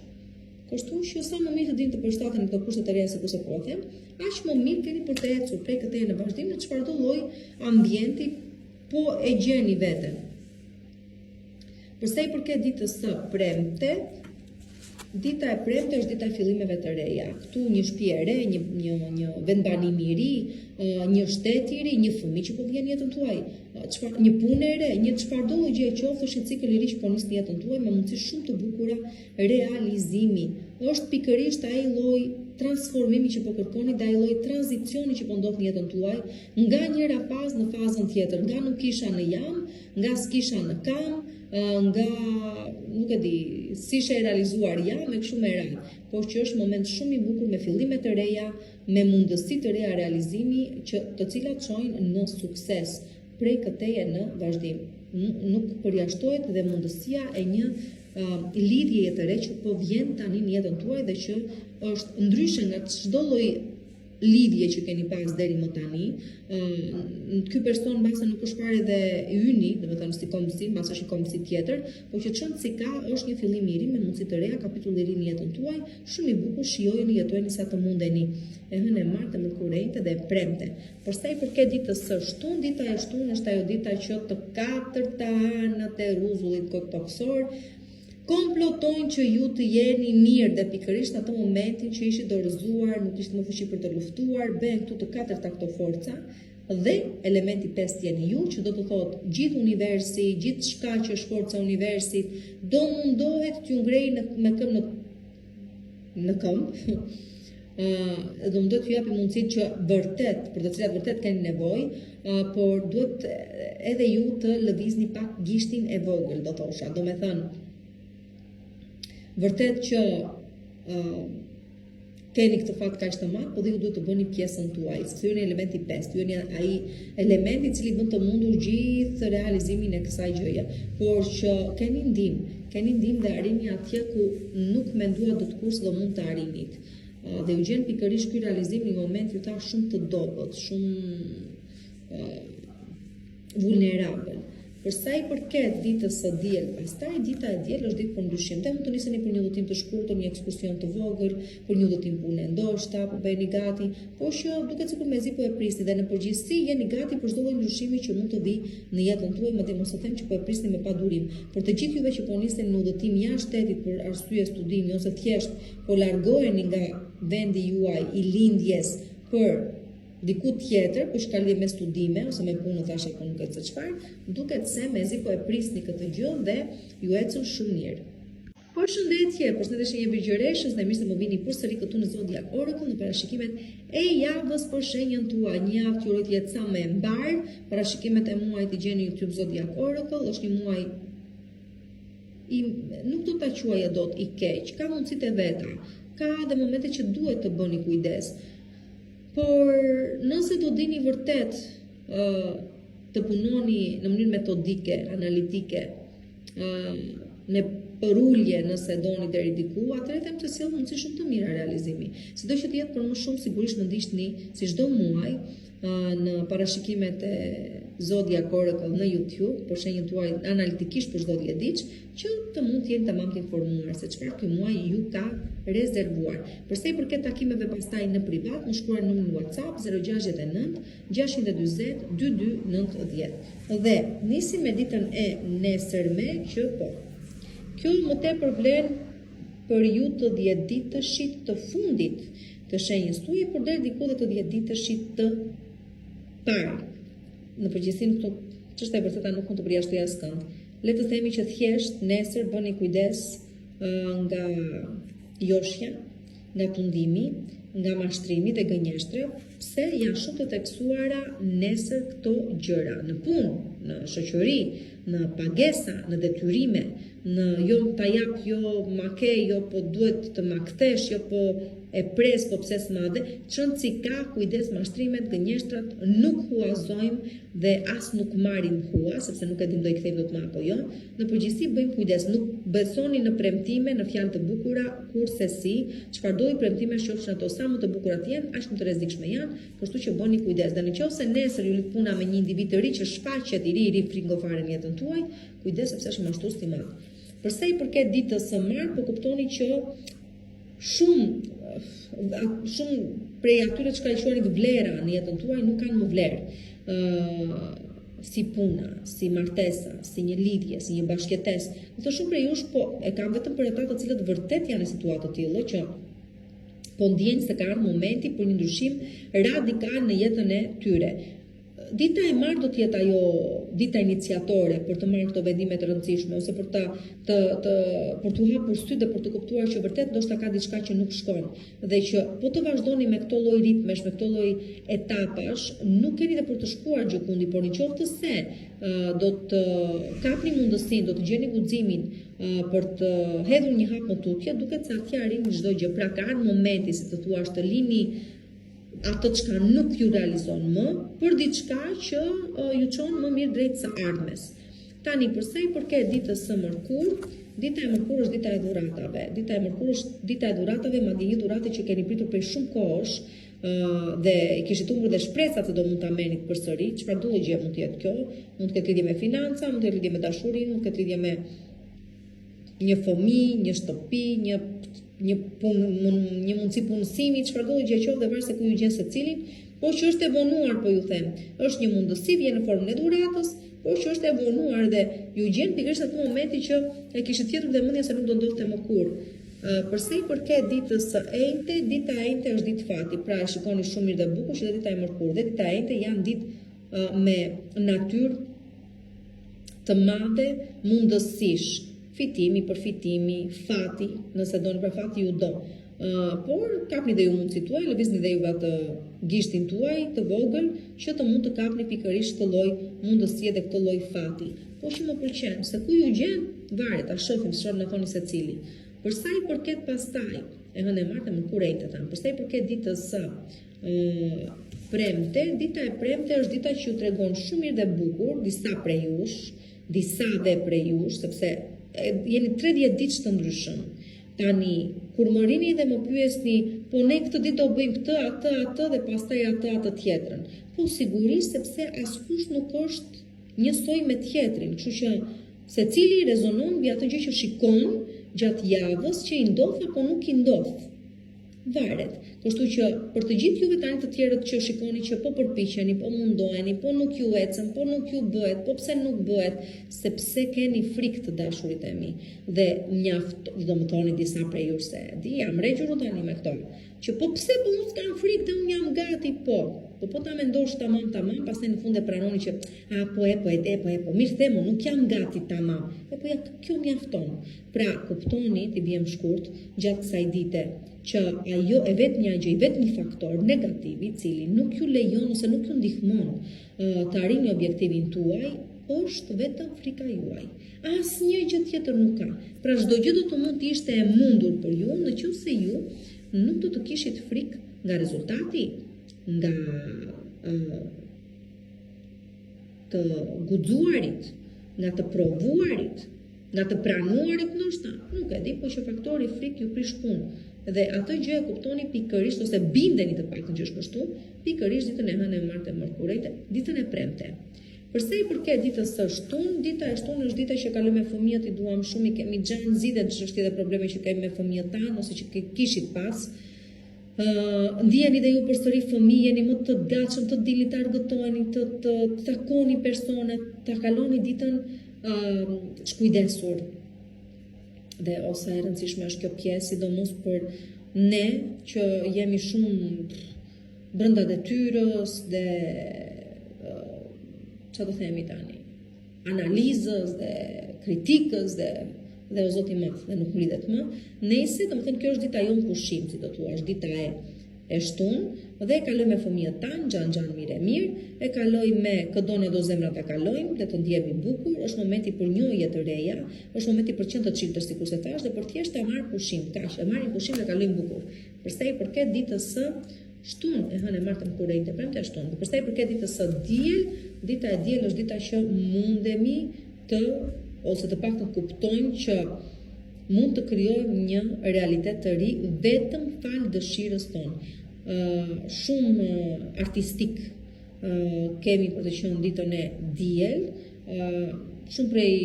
Kështu që sa më mirë të dini të përshtateni këto kushte të reja sepse po e them, aq më mirë keni për të ecur prej këtej në vazhdim në çfarëdo lloj ambienti po e gjeni veten. Përsa i përket ditës së premte, dita e premte është dita e fillimeve të reja. Këtu një shtëpi e re, një vendbanimi i ri, një shtet i ri, një fëmijë që po vjen në jetën tuaj, një punë e re, një çfarëdo gjë qoftë, është një cikël i ri që po nis në jetën tuaj me mundësi shumë të bukura realizimi. Është pikërisht ai lloj transformimi që po kërkoni, dhe ai lloj tranzicioni që po ndodh në jetën tuaj, nga njëra fazë në fazën tjetër, nga nuk kisha në jam, nga s'kisha në kam, nga nuk e di si ishe realizuar me kështu me radhë, por që është moment shumë i bukur me fillime të reja, me mundësi të reja realizimi të cilat çojnë në sukses prej këteje në vazhdim. Nuk përjashtohet dhe mundësia e një lidhje të re që po vjen tani në jetën tuaj dhe që është ndryshe nga çdo lloj lidhje që keni pas deri më tani. Ky person mbase nuk është fare dhe yni, domethënë si komsi, mbase është një komsi tjetër, por që çon si ka është një fillim i ri me mundësi të reja, kapitull i ri në jetën tuaj, shumë i bukur, shijojeni, jetojeni sa të mundeni. E hënë e martë, mërkurejte dhe premte. Por sa i përket ditës së shtunë, dita e shtunë është ajo dita që të katërta anët e rruzullit koktoksor komplotojnë që ju të jeni mirë dhe pikërisht në atë momentin që ishi dorëzuar, nuk ishte më fuqi për të luftuar, bëhen këtu të katërta këto forca dhe elementi 5 jeni ju, që do të thotë gjithë universi, gjithë shka që është forca universit, do mundohet t'ju ngrej me këmbë në këmbë, do mundohet t'ju japi mundësit që vërtet, për të cilat vërtet keni nevojë, por duhet edhe ju të lëvizni pak gishtin e vogël, do thosha, do me thënë, vërtet që keni këtë fakt kaq të madh, po dhe ju duhet të bëni pjesën tuaj, sepse ju jeni elementi 5, ju jeni ai elementi i cili bën të mundur gjithë realizimin e kësaj gjëje. Por që keni ndihmë dhe arrini atje ku nuk menduat do të kurse do mund të arrinit. Dhe ju gjen pikërisht ky realizim në një moment ju tash shumë të dobët, shumë vulnerabël. Për sa i përket ditës së diel, pastaj dita e diel është ditë për ndryshim. Dhe mund të niseni për një udhëtim të shkurtër, një ekskursion të vogël, për një udhëtim pune ndoshta, po bëheni gati, por që duket sikur mezi po e prisni dhe në përgjithësi jeni gati për çdo lloj ndryshimi që mund të vijë në jetën tuaj, madje mos e them që po e prisni me padurim. Por të gjithë juve që po niseni në udhëtim jashtë shtetit për arsye studimi ose thjesht po largoheni nga vendi juaj i lindjes për diku tjetër, për shkallje me studime ose me punë, thashë po nuk e se çfarë, duket se mezi po e prisni këtë gjë dhe ju ecën shumë mirë. Përshëndetje Shenjë Virgjëreshës dhe mirë se më vini përsëri këtu në Zodiac Oracle në parashikimet e javës për shenjën tuaj. Një javë që urojt jetë sa më e mbar. Parashikimet e muajit i gjeni në YouTube Zodiac Oracle, është një muaj nuk do ta quaja dot i keq, ka mundësitë e veta, ka dhe momente që duhet të bëni kujdes. Por nëse do dini vërtet të punoni në mënyrë metodike, analitike, në përullje nëse doni deri diku, atëherë them të sjell mundësi shumë të mira realizimi. Sido që të jetë për më shumë, sigurisht më ndiqni si çdo muaj në parashikimet e Zodiac Oracle në YouTube, për shenjën tuaj analitikisht për çdo 10 ditë, që të mund të jeni tamam të informuar se çfarë ky muaj ju ka rezervuar. Për sa i përket takimeve pastaj në privat, më shkruani numrin WhatsApp 069 640 2290. Dhe nisim me ditën e nesërme që po. Kjo më tepër vlen për ju të 10 ditëshit të fundit të shenjës tuaj, por deri diku dhe të 10 ditëshit të parë. Në përgjithësi këto çështja e vërteta nuk mund të përjashtoj askënd. Le të themi që thjesht nesër bëni kujdes nga joshja, nga tundimi, nga mashtrimi dhe gënjeshtre, pse janë shumë të teksuara nesër këto gjëra, në punë, në shoqëri, në pagesa, në detyrime, në jo ta jap, jo ma ke, jo po duhet të ma kthesh, jo po e pres, po pse s'madhe, çon si ka kujdes mashtrimet, gënjeshtrat, nuk huazojmë dhe as nuk marrim hua, sepse nuk e dim do i kthejmë dot më apo jo. Në përgjithësi bëjmë kujdes, nuk besoni në premtime, në fjalë të bukura, kurse si, çfarë do i premtime qofshin ato sa më të bukura të jenë, aq më të rrezikshme janë, kështu që bëni kujdes. Dhe nëse nesër ju lit puna me një individ të ri që shfaqet i ri frigofare në jetën tuaj, kujdes sepse është mashtues i madh. Për sa i përket ditës së martë, po kuptoni që shumë prej atyre që ka i quajnë vlera në jetën tuaj nuk kanë më vlerë. Si puna, si martesa, si një lidhje, si një bashkëtesë. Këto shumë prej jush po e kanë vetëm për ata të cilët vërtet janë në situatë të tilla që po ndjejnë se ka ardhur momenti për një ndryshim radikal në jetën e tyre. Dita e martë do të jetë ajo dita iniciatore për të marrë këto vendime të rëndësishme ose për të hapur sy dhe për të kuptuar që vërtet ndoshta ka diçka që nuk shkon dhe që po të vazhdoni me këto lloj ritmesh, me këto lloj etapash, nuk keni dhe për të shkuar gjikundi, por nëse se do të kapni mundësinë, do të gjeni guximin për të hedhur një hap më tutje, duket se atje arrini çdo gjë. Pra ka ardhur momenti, si të thuash, të lini atë çka nuk ju realizon më për diçka që ju çon më mirë drejt së ardhmes. Tani për sa i përket ditës së mërkurë, dita e mërkurë është dita e dhuratave. Dita e mërkurë është dita e dhuratave, madje një dhuratë që keni pritur për shumë kohësh dhe kishit humbur dhe shpresat se do mund ta merrni përsëri. Çfarë do gjë mund të jetë kjo? Mund të ketë lidhje me financa, mund të ketë lidhje me dashurinë, mund të ketë lidhje me një fëmijë, një shtëpi, një mundësi punësimi, çfarë do gjë qoftë dhe varëse ku ju gjen secilin, por që është e vonuar, po ju them. Është një mundësi, vjen në formën e dhuratës, por që është e vonuar dhe ju gjen pikërisht atë momenti që e kishit fjetur dhe mendja se nuk do ndodhte më kurrë. Për sa i përket ditës së enjte, dita e enjte është ditë fati, pra shikoni shumë mirë dhe bukur që dita e mërkurë dhe dita e enjte janë ditë me natyrë të madhe mundësish. Fitimi, përfitimi, fati, nëse doni për fati ju do. Por kapni dhe ju mundësi tuaj, lëvizni dhe ju atë gishtin tuaj të vogël që të mund të kapni pikërisht të lloj mundësie dhe këtë lloj fati. Po që më pëlqen, se ku ju gjen, varet, ta shohim çfarë na thoni secili. Për sa i përket pastaj e hënë e martë e mërkurejtë të thamë. Përsa i përket ditës së premte, dita e premte është dita që ju tregon shumë mirë dhe bukur, disa prej jush, sepse jeni 30 ditë të ndryshëm. Tani, kur më rini dhe më pyesni, po ne këtë ditë do bëjmë këtë, atë dhe pastaj atë tjetrën. Po sigurisht sepse askush nuk është njësoj me tjetrin, kështu që secili rezonon mbi atë gjë që shikon gjatë javës që i ndodh apo nuk i ndodh. Varet. Kështu që për të gjithë juve tani të tjerët që shikoni që po përpiqeni, po mundoheni, po nuk ju ecën, po nuk ju bëhet, po pse nuk bëhet, sepse keni frikë të dashurit e mi. Dhe mjaft, do më thoni disa prej jush se di jam regjuru tani me këto. Që po pse po unë s'kam frikë dhe unë jam gati, po ta mendosh tamam, pastaj në fund e pranoni që po, mirë themu, nuk jam gati tamam. Po ja, kjo mjafton. Pra, kuptoni, t'i bjem shkurt, gjatë kësaj dite, që ajo e vetë një gjë, i vetë një faktor negativ i cili nuk ju lejon ose nuk ju ndihmon të arrini objektivin tuaj, është vetëm frika juaj. Asnjë gjë tjetër nuk ka. Pra çdo gjë do të mund të ishte e mundur për ju, nëse ju nuk do të kishit frikë nga rezultati, nga të guxuarit, nga të provuarit, nga të pranuarit ndoshta, nuk e di, po që faktori frikë ju prish punë. Dhe atë gjë e kuptoni pikërisht ose bindeni të paktën që është kështu, pikërisht ditën e hënë e martë e mërkurejtë, ditën e premte. Përsa i përket ditës së shtunë, dita e shtunë është dita që kaloj me fëmijët, i duam shumë, i kemi xhan zgjidhet çështje dhe probleme që kemi me fëmijët tanë ose që kishit pas. Ndjeni dhe ju përsëri fëmijë, jeni më të gatshëm, të dini të argëtoheni, të takoni persone, ta kaloni ditën shkujdesur. Dhe ose e rëndësishme është kjo pjesë, sidomos për ne që jemi shumë brenda detyrës dhe çfarë do themi tani, analizës dhe kritikës dhe o zoti madh dhe nuk mlidhet më. Nëse, domethënë kjo është dita jonë pushim, si do thua, është dita e shtunë dhe e kaloj me fëmijët tanë, xhan mirë, e kaloj me këdo ne do zemrat e kalojmë dhe të ndjehemi bukur, është momenti për njohje të reja, është momenti për qenë të çiltër sikur se thash dhe për thjesht të marr pushim, kaq, e marrim pushim dhe kalojmë bukur. Përsa i përket ditës së shtunë, e hënë e martë mërkurejtë, premte shtunë. Përsa i përket ditës së diel, dita e diel është dita që mundemi ose të paktën kuptojmë që mund të krijojmë një realitet të ri vetëm fal dëshirës tonë. Shumë artistik kemi për të qenë ditën e diel, shumë prej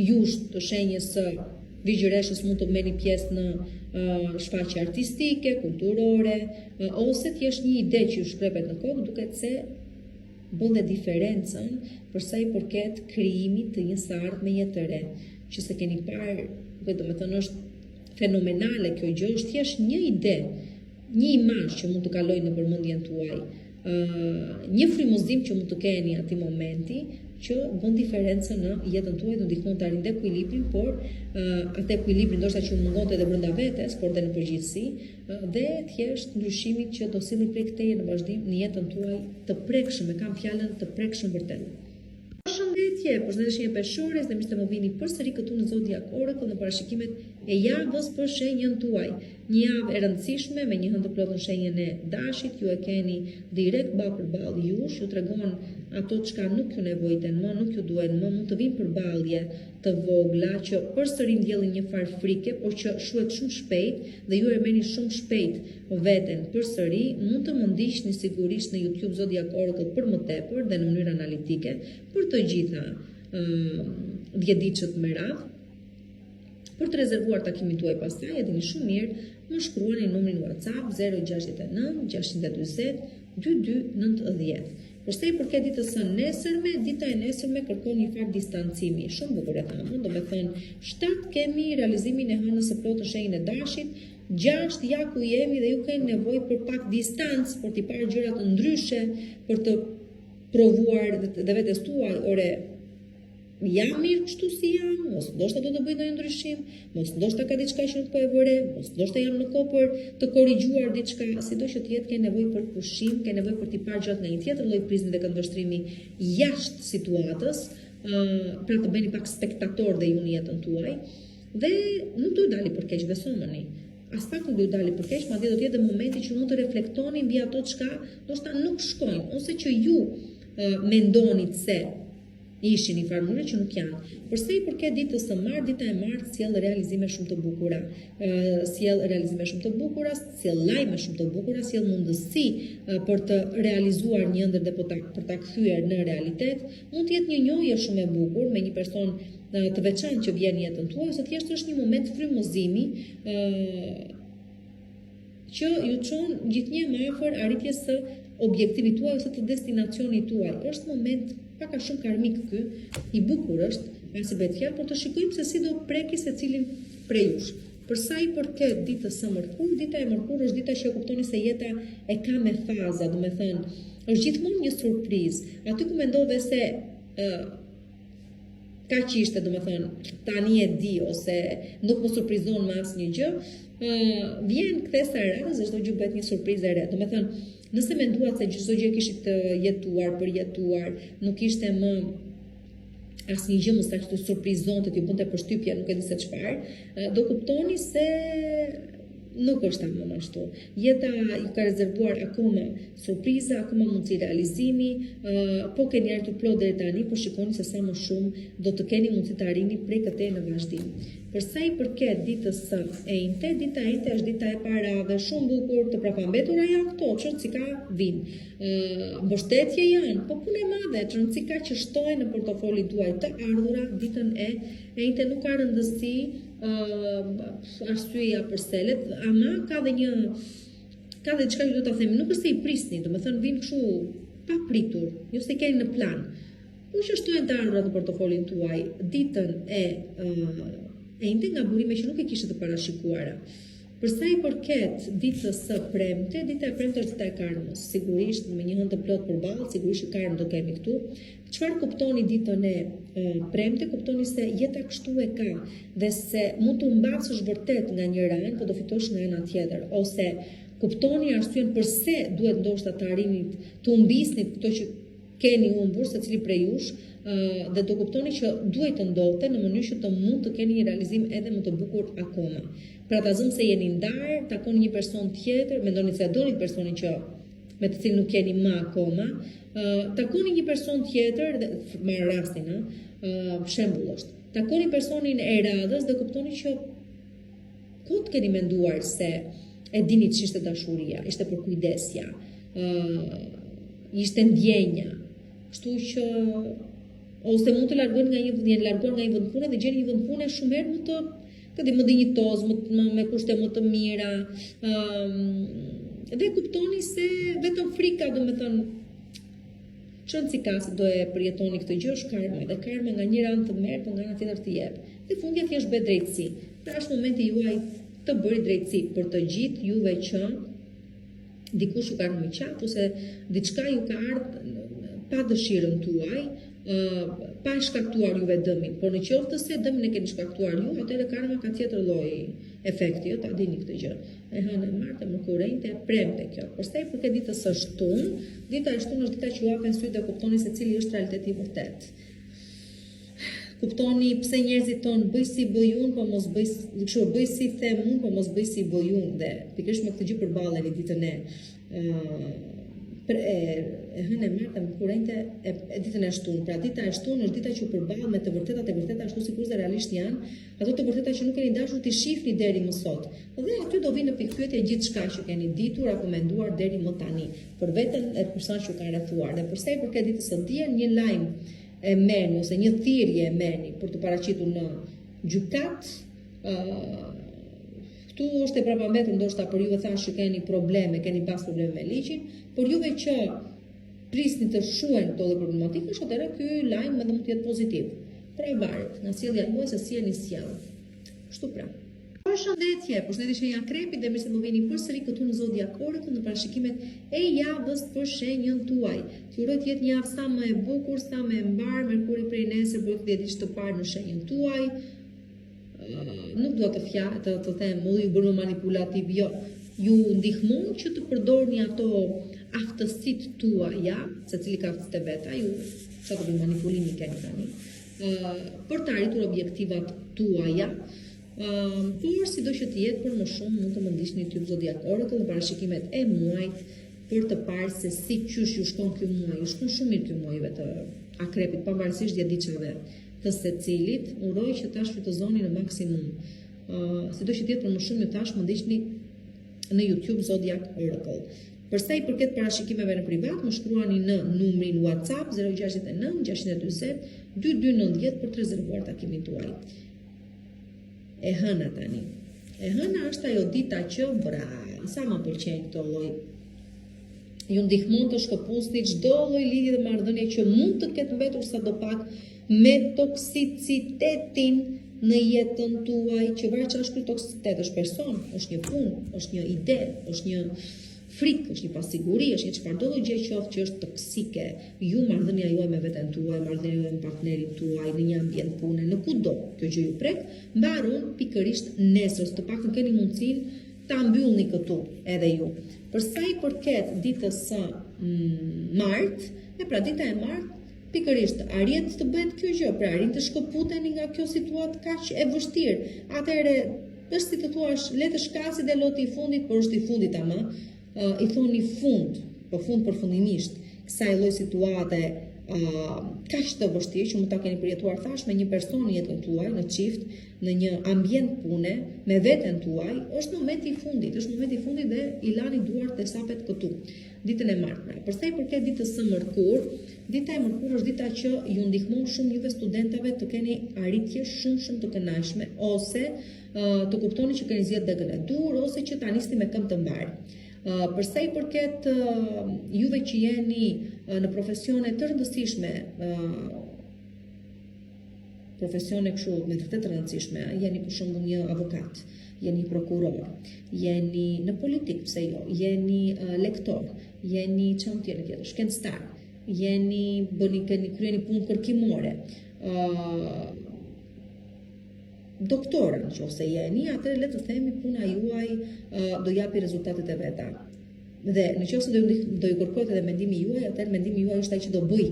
jush të shenjës së vigjëreshës mund të merrni pjesë në shfaqje artistike, kulturore, ose t'jesh një ide që ju shprepet në kokë, duket se bën dhe diferencën përsa i përket krijimit të një së ardhme jetë të re, që se keni parë, domethënë është fenomenale kjo gjë, është thjesht një ide, një imazh që mund të kalojë në përmendjen tuaj, një frymëzim që mund të keni atij momenti që bën diferencën në jetën tuaj dhe ndihmon të arrini ekuilibrin, por atë ekuilibrin ndoshta që mungonte edhe brenda vetes, por edhe në përgjithësi, dhe thjesht ndryshimit që do sillni prej këtej në vazhdim në jetën tuaj të prekshëm, e kam fjalën të prekshëm vërtet. Përshëndetje, përshëndetje e peshores dhe mirë se më vini përsëri këtu në Zodiac Oracle në parashikimet e javës për shenjën tuaj. Një javë e rëndësishme me një hënë të plotë në shenjën e dashit, ju e keni direkt përballë jush, ju tregon ato çka nuk ju nevojiten më, nuk ju duhen më, mund të vinë përballje të vogla që përsëri ndjellin një farë frike, por që shuhet shumë shpejt dhe ju e merrni shumë shpejt veten përsëri, mund të më ndiqni sigurisht në YouTube Zodiac Oracle për më tepër dhe në mënyrë analitike për të gjitha 10 ditët me radhë. Për të rezervuar takimin tuaj pastaj, e dini shumë mirë, më shkruani numrin WhatsApp 069 640 2290. Përsa i përket ditës së nesërme, dita e nesërme kërkon një farë distancimi. Shumë bukur e thamë, do me thënë, 7 kemi realizimin e hënës së plotë në shenjën e dashit, 6 ja ku jemi dhe ju keni nevojë për pak distancë, për t'i parë gjërat ndryshe, për të provuar dhe vetes tuaj, ore, jam mirë kështu si jam, mos ndoshta do të bëj ndonjë ndryshim, mos ndoshta ka diçka që nuk po e bëre, mos ndoshta jam në kohë për të korrigjuar diçka, sido që të jetë ke nevojë për pushim, ke nevojë për t'i parë gjërat nga një tjetër lloj prizme dhe këndvështrimi jashtë situatës, pra të bëni pak spektator dhe ju në jetën tuaj, dhe nuk do dali për keq besomeni. as pak nuk do të dalë për keq, madje do të jetë momenti që mund të reflektoni mbi ato çka ndoshta nuk shkojnë ose që ju mendonit se ishin i farmurë që nuk janë. Përsa i përket ditës së martë, dita e martë sjell realizime shumë të bukura. Sjell realizime shumë të bukura, sjell lajme shumë të bukura, sjell mundësi për të realizuar një ëndër dhe për ta kthyer në realitet. Mund të jetë një njohje shumë e bukur me një person të veçantë që vjen në jetën tuaj, ose thjesht është një moment frymëzimi që ju çon gjithnjë më afër arritjes së objektivit tuaj ose të destinacionit tuaj. Është moment pak a shumë karmik ky, i bukur është, pasi bëhet fjalë, por të shikojmë se si do preki secilin prej jush. Për sa i përket ditës së mërkurë, dita e mërkurë është dita që kuptoni se jeta e ka me faza, do me thënë, është gjithmonë një surprizë. Aty ku mendove se ka që ishte, do me thënë, tani e di, ose nuk më surprizon me asnjë gjë, vjen kthesa e radhës, çdo gjë bëhet një surprizë e re. Do me thënë, nëse menduat se çdo gjë kishit jetuar, përjetuar, nuk ishte më asnjë gjë mos ta kështu surprizonte, t'ju bënte përshtypje, nuk e di se çfarë, do kuptoni se nuk është tamam ashtu. Jeta ju ka rezervuar akoma surpriza, akoma mundësi realizimi, po keni arritur plot deri tani, por shikoni se sa më shumë do të keni mundësi të arrini prej këtej në vazhdim. Për sa i përket ditës së enjte, dita e enjte është dita e parave, shumë bukur, të prapambetura janë këto, çrëndësika vinë. Mbështetje janë, po punë e madhe, çrëndësika që shtojnë në portofolin tuaj të ardhura, ditën e enjte nuk ka rëndësi arsyeja për selet, ama ka dhe çka që do ta themi, nuk është se i prisni, do të thënë vinë kështu pa pritur, ju se keni në plan. Po që shtojnë të ardhurat në portofolin tuaj, ditën e enjte nga burime që nuk e kishte të parashikuara. Për sa i përket ditës së premte, dita e premte është dita e karmës. Sigurisht me një hënë të plot përballë, sigurisht që karmë do kemi këtu. Çfarë kuptoni ditën e premte? Kuptoni se jeta kështu e ka dhe se mund të mbasësh vërtet nga njëra anë, por do fitosh nga ana tjetër, ose kuptoni arsyen pse duhet ndoshta të arrinit të humbisni këto që keni humbur secili prej jush, dhe do kuptoni që duhet të ndodhte në mënyrë që të mund të keni një realizim edhe më të bukur akoma. Pra ta zëm se jeni ndarë, takoni një person tjetër, mendoni se doni personin që me të cilin nuk keni më akoma, takoni një person tjetër, marr rastin, shembull është. Takoni personin e radhës dhe kuptoni që kot keni menduar se e dini ç'ishte dashuria, ishte përkujdesja, ishte ndjenja. Kështu që ose mund të largohen nga një vend pune dhe gjeni një vend pune shumë herë më dinjitoz, me kushte më të mira, dhe kuptoni se vetëm frika, do me thënë, çrëndësika se do e përjetoni këtë gjë është karma, dhe karma nga njëra anë të merr, nga ana tjetër të jep. Dhe fundja thjesht bëhet drejtësi. Pra është momenti juaj të bëri drejtësi për të gjithë juve që dikush ju ka ardhur në qafë ose diçka ju ka ardhur pa dëshirën tuaj, pa shkaktuar juve dëmin, por në qoftë se dëmin e keni shkaktuar ju, atëherë karma ka tjetër lloj efekti, ta dini këtë gjë. E hënë e martë, mërkurë enjte, premte kjo. Përsa i përket ditës së shtunë, dita e shtunë është dita që ju hapen sytë dhe kuptoni se cili është realiteti i vërtet. Kuptoni pse njerëzit tonë bëj si bëjun, po mos bëj si themun, po mos bëj si bëjun, dhe pikërisht me këtë gjë përballeni ditën e hënë e martë, mërkurë enjte, ditën e shtunë. Pra dita e shtunë është dita që ju përball me të vërtetat e vërteta ashtu sikur se realisht janë, ato të vërteta që nuk keni dashur t'i shihni deri më sot. Dhe aty do vinë në pikpyetje gjithçka që keni ditur apo menduar deri më tani, për veten e personat që ka rrethuar. Dhe përsa i përket ditës së diel, një lajm e merrni ose një thirrje e merrni për të paraqitur në gjykat. Këtu është e prapambetur ndoshta për juve thashë që keni pas probleme me ligjin, por juve që prisni të shuhen këto dhe problematikë, atëherë ky lajm edhe mund të jetë pozitiv. Pra varet nga sjellja juaj se si jeni sjellë. Kështu pra. Përshëndetje, përshëndetje që Akrepi dhe mirë se më vini përsëri këtu në Zodiak Oracle në parashikimet e javës për shenjën tuaj. Ju uroj të jetë një javë sa më e bukur, sa më e mbar, Merkuri prej nesër bëhet 10 ditë të parë në shenjën tuaj. Nuk dua të them, ju bërë manipulativ, jo. Ju ndihmon që të përdorni ato aftësitë tuaja, secili ka aftësitë veta, ju çfarë manipulimi keni tani, për të arritur objektivat tuaja. Por sido që të jetë, për më shumë mund të më ndiqni YouTube Zodiac Oracle në parashikimet e muajit për të parë se si qysh ju shkon ky muaj. Ju shkon shumë mirë ky muajve të Akrepit, pavarësisht diçave të secilit. Uroj që ta shfrytëzoni në maksimum. Sido që të jetë, për më shumë ju tash më ndiqni në YouTube Zodiac Oracle. Për sa i përket parashikimeve në privat, më shkruani në numrin WhatsApp 069 640 2290 për të rezervuar takimin tuaj. E hëna tani. E hëna është ajo dita që sa më pëlqen këto lloj. Ju ndihmon të shkëputni çdo lloj lidhje dhe marrëdhënie që mund të ketë mbetur sadopak me toksicitetin në jetën tuaj, që varet çfarë është ky toksicitet, është person, është një punë, është një ide, është një frikë, është një pasiguri, është një çfarëdo gjë qoftë që është toksike, ju marrëdhënia juaj me veten tuaj, marrëdhënia juaj me partnerin tuaj, në një ambient pune, në kudo kjo gjë ju prek, mbaron pikërisht nesër, të paktën keni mundësinë ta mbyllni këtu edhe ju. Për sa i përket ditës së martë, pra dita e martë, pikërisht arrin të bëhet kjo gjë, pra arrin të shkëputeni nga kjo situatë kaq e vështirë. Atëherë, është si të thuash, le të shkasi dhe loti i fundit, por është i fundit ama, i thoni fund, fund përfundimisht, kësaj lloj situate kaq të vështirë që mund ta keni përjetuar thash me një person në jetën tuaj, në çift, në një ambient pune, me veten tuaj, është momenti i fundit, dhe i lani duart te sapet këtu, ditën e martme. Për sa i përket ditës së mërkur, dita e mërkur është dita që ju ndihmon shumë juve studentave të keni arritje shumë të kënaqshme, ose të kuptoni që keni zgjedhë degën e dur, ose që ta nisni me këmbë të mbar. Për sa i përket juve që jeni në profesione të rëndësishme, profesione kështu me të rëndësishme, jeni për shembull një avokat, jeni prokuror, jeni në politikë, pse jo, jeni lektor, jeni çfarë tjetër, shkencëtar, kryeni punë kërkimore, doktorë nëse jeni, atëherë le të themi puna juaj do japi rezultatet e veta. Dhe nëse do ju kërkohet edhe mendimi juaj, atëherë mendimi juaj është ai që do bëj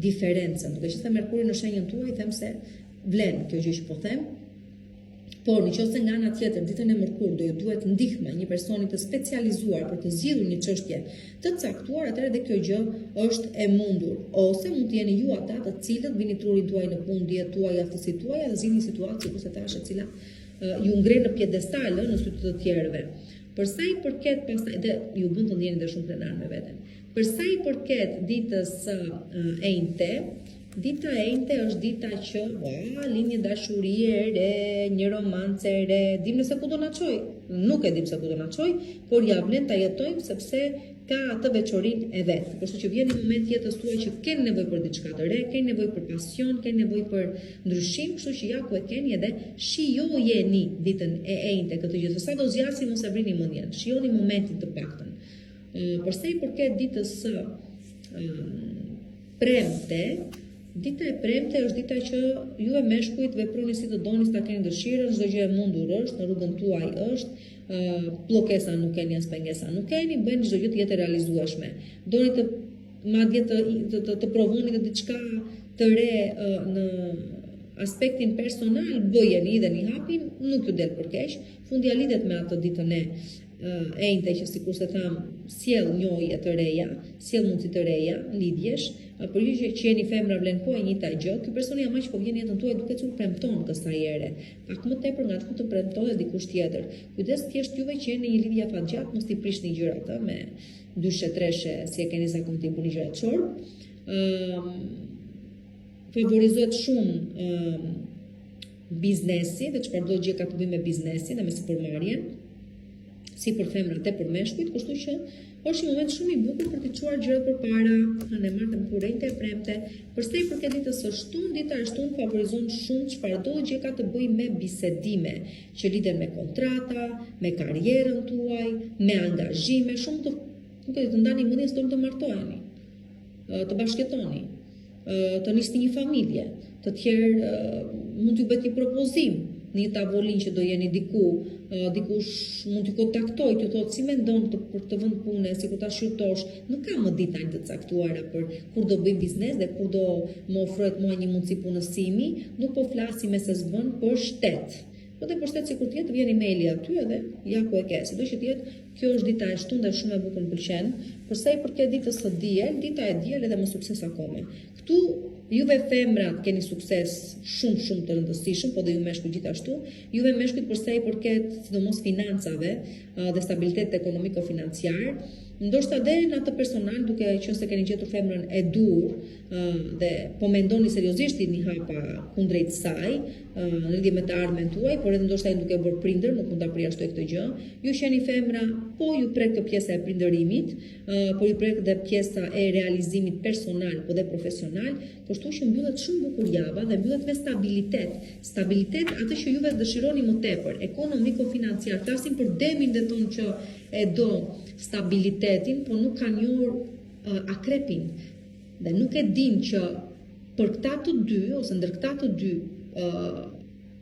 diferencën. Duke qenë se Merkuri në shenjën tuaj, them se vlen kjo gjë që po them. Por nëse nga ana tjetër ditën e mërkur do ju duhet ndihmë një personi të specializuar për të zgjidhur një çështje të caktuar, atëherë edhe kjo gjë është e mundur. Ose mund të jeni ju ata të cilët vini trurin tuaj në punë, dijet tuaj, aftësitë tuaja dhe zgjidhni situatë sikur se tash e cila ju ngren në piedestal në sy të tjerëve. Për sa i përket pastaj dhe ju bën të ndjeni dhe shumë krenar me veten. Për sa i përket ditës së enjte, dita e enjte është dita që lin një dashuri e re, një romancë e re, dim nëse ku do na çoj. Nuk e dim se ku do na çoj, por ja vlen ta jetojmë sepse ka atë veçorinë e vet. Kështu që vjen një moment jetës tuaj që keni nevojë për diçka të re, keni nevojë për pasion, keni nevojë për ndryshim, kështu që ja ku e keni edhe shijojeni ditën e enjte këtë gjë. Sa do zgjasim mos e vrini mendjen. Shijoni momentin të paktën. Për sa i përket ditës së premte, dita e premte është dita që ju e meshkujt veproni si të doni, sa keni dëshirën, çdo gjë e mundur është, në rrugën tuaj është, pllokesa nuk keni, as pengesa nuk keni, bëni çdo gjë të jetë realizueshme. Doni të madje të provoni të diçka të re në aspektin personal, bëjeni dhe një hapin, nuk ju del për keq. Fundja lidhet me atë ditën e enjte që sikur se tham sjell njohje të reja, sjell mundësi të reja, lidhjesh, por ju që jeni femra vlen po e njëjta gjë, ky person jam që po vjen në jetën tuaj duke thënë premton kësaj ere. Pak më tepër nga atë të premtohet dikush tjetër. Kujdes thjesht juve që jeni një lidhje afatgjat, mos t'i prishni gjërat me dyshe treshe si e keni zakon të bëni gjërat çorb. Favorizohet shumë biznesi dhe çfarëdo gjë ka të bëjë me biznesin dhe me sipërmarrjen, si për femrat e për meshkujt, kështu që është një moment shumë i bukur për të çuar gjërat përpara, në martën kurrente e premte. Për sa i përket ditës së shtunë, dita e shtunë favorizon shumë çfarëdo gjë ka të bëjë me bisedime, që lidhen me kontrata, me karrierën tuaj, me angazhime, shumë të ndani mendjen se do të martoheni, të bashkëtoni, të nisni një familje, të tjerë mund t'ju bëhet një propozim në një tavolinë që do jeni dikush mund t'ju kontaktoj, t'ju thotë si mendon për të vënë punë, si kur ta shqyrtosh, nuk ka më dita të caktuara për kur do bëjmë biznes dhe kur do më ofrohet mua një mundësi punësimi, nuk po flasim me se s'bën për shtet. Po të përshtet sikur të jetë, vjen emaili aty edhe ja ku e ke. Sido që të jetë, kjo është dita e shtunë dhe shumë e bukur më pëlqen. Për sa i përket ditës së diel, dita e diel edhe më sukses akome. Këtu juve femrat keni sukses shumë të rëndësishëm, po dhe ju meshkujt gjithashtu. Juve meshkujt për sa i përket sidomos financave dhe stabilitet ekonomiko-financiar, ndoshta deri në atë personal, duke qenë se keni gjetur femrën e dur dhe po mendoni seriozisht i një hapa kundrejt saj në lidhje me të ardhmen tuaj, por edhe ndoshta i duke bërë prindër, nuk mund ta përjashtoj këtë gjë. Ju qeni femra, po ju prek pjesa e prindërimit, por ju prek dhe pjesa e realizimit personal po dhe profesional, kështu që mbyllet shumë bukur java dhe mbyllet me stabilitet. Stabilitet atë që juve dëshironi më tepër, ekonomiko-financiar. Flasim për Demin dhe thonë që e do stabilitetin, po nuk ka njohur akrepin. Dhe nuk e din që për këta të dy, ose ndër këta të dy,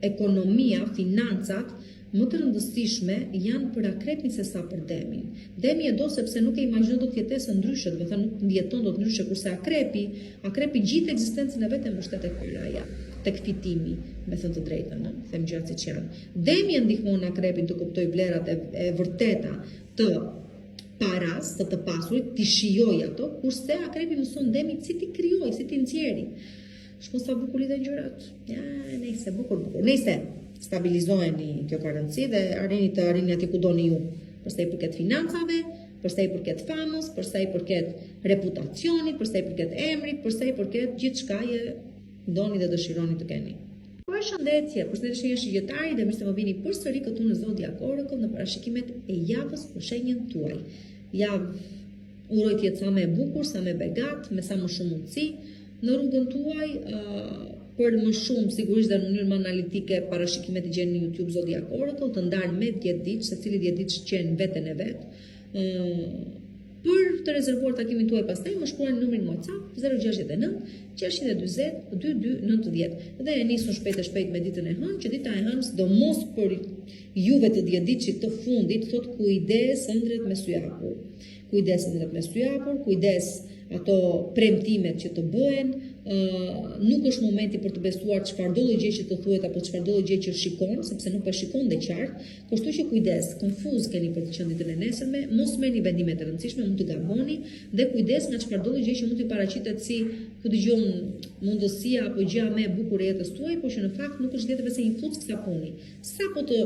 ekonomia, financat, më të rëndësishme janë për akrepin se sa për Demin. Demi e do sepse nuk e imagjinon do të jetesë ndryshe, do të thënë nuk ndjeton do të ndryshe, kurse akrepi gjithë ekzistencën e vetë mbështet tek paraja, tek fitimi, me thënë të drejtën, them gjatë siç janë. Demi e ndihmon akrepin të kuptojë vlerat e vërteta të paras, të pasurit, ti shijoj ato, kurse akrepi mëson Demit si ti krijoj, si ti nxjerri. Shkon sa bukur lidhen gjërat. Ja, nejse, bukur. Nejse, stabilizoheni, kjo ka rëndësi dhe arrini aty ku doni ju. Përsa i përket financave, përsa i përket famës, përsa i përket reputacionit, përsa i përket emrit, përsa i përket gjithçkaje doni dhe dëshironi të keni. Përshëndetje, përshëndetje shigjetari dhe mirë se më vini përsëri këtu në Zodiac Oracle në parashikimet e javës për shenjën tuaj. Javë uroj të jetë sa më e bukur, sa më begat, me sa më shumë mundësi në rrugën tuaj. Për më shumë, sigurisht dhe në mënyrë më analitike, parashikimet i gjeni në YouTube Zodiac Oracle, të ndarë me 10 ditë, secili 10 ditë shqen veten e vet. Për të rezervuar takimin tuaj pastaj, më shkruani numrin WhatsApp 069 640 2290. Dhe e nisun shpejt me ditën e hënë, që dita e hënë sidomos për juve të 10 ditësh të fundit, thot kujdes ëndrret me sy hapur. Kujdes ëndrret me sy hapur, kujdes ato premtimet që të bëhen, nuk është momenti për të besuar çfarëdo gjë që të thuhet apo çfarëdo gjë që shikon, sepse nuk e shikon dhe qartë, kështu që kujdes, konfuz keni për të qenë ditën e nesërme, mos merrni vendime të rëndësishme, mund të gaboni dhe kujdes nga çfarëdo gjë që mund të paraqitet si ku dëgjon mundësia apo gjëja më e bukur e jetës tuaj, por që në fakt nuk është vetëm se një fuck sapuni. Sapo të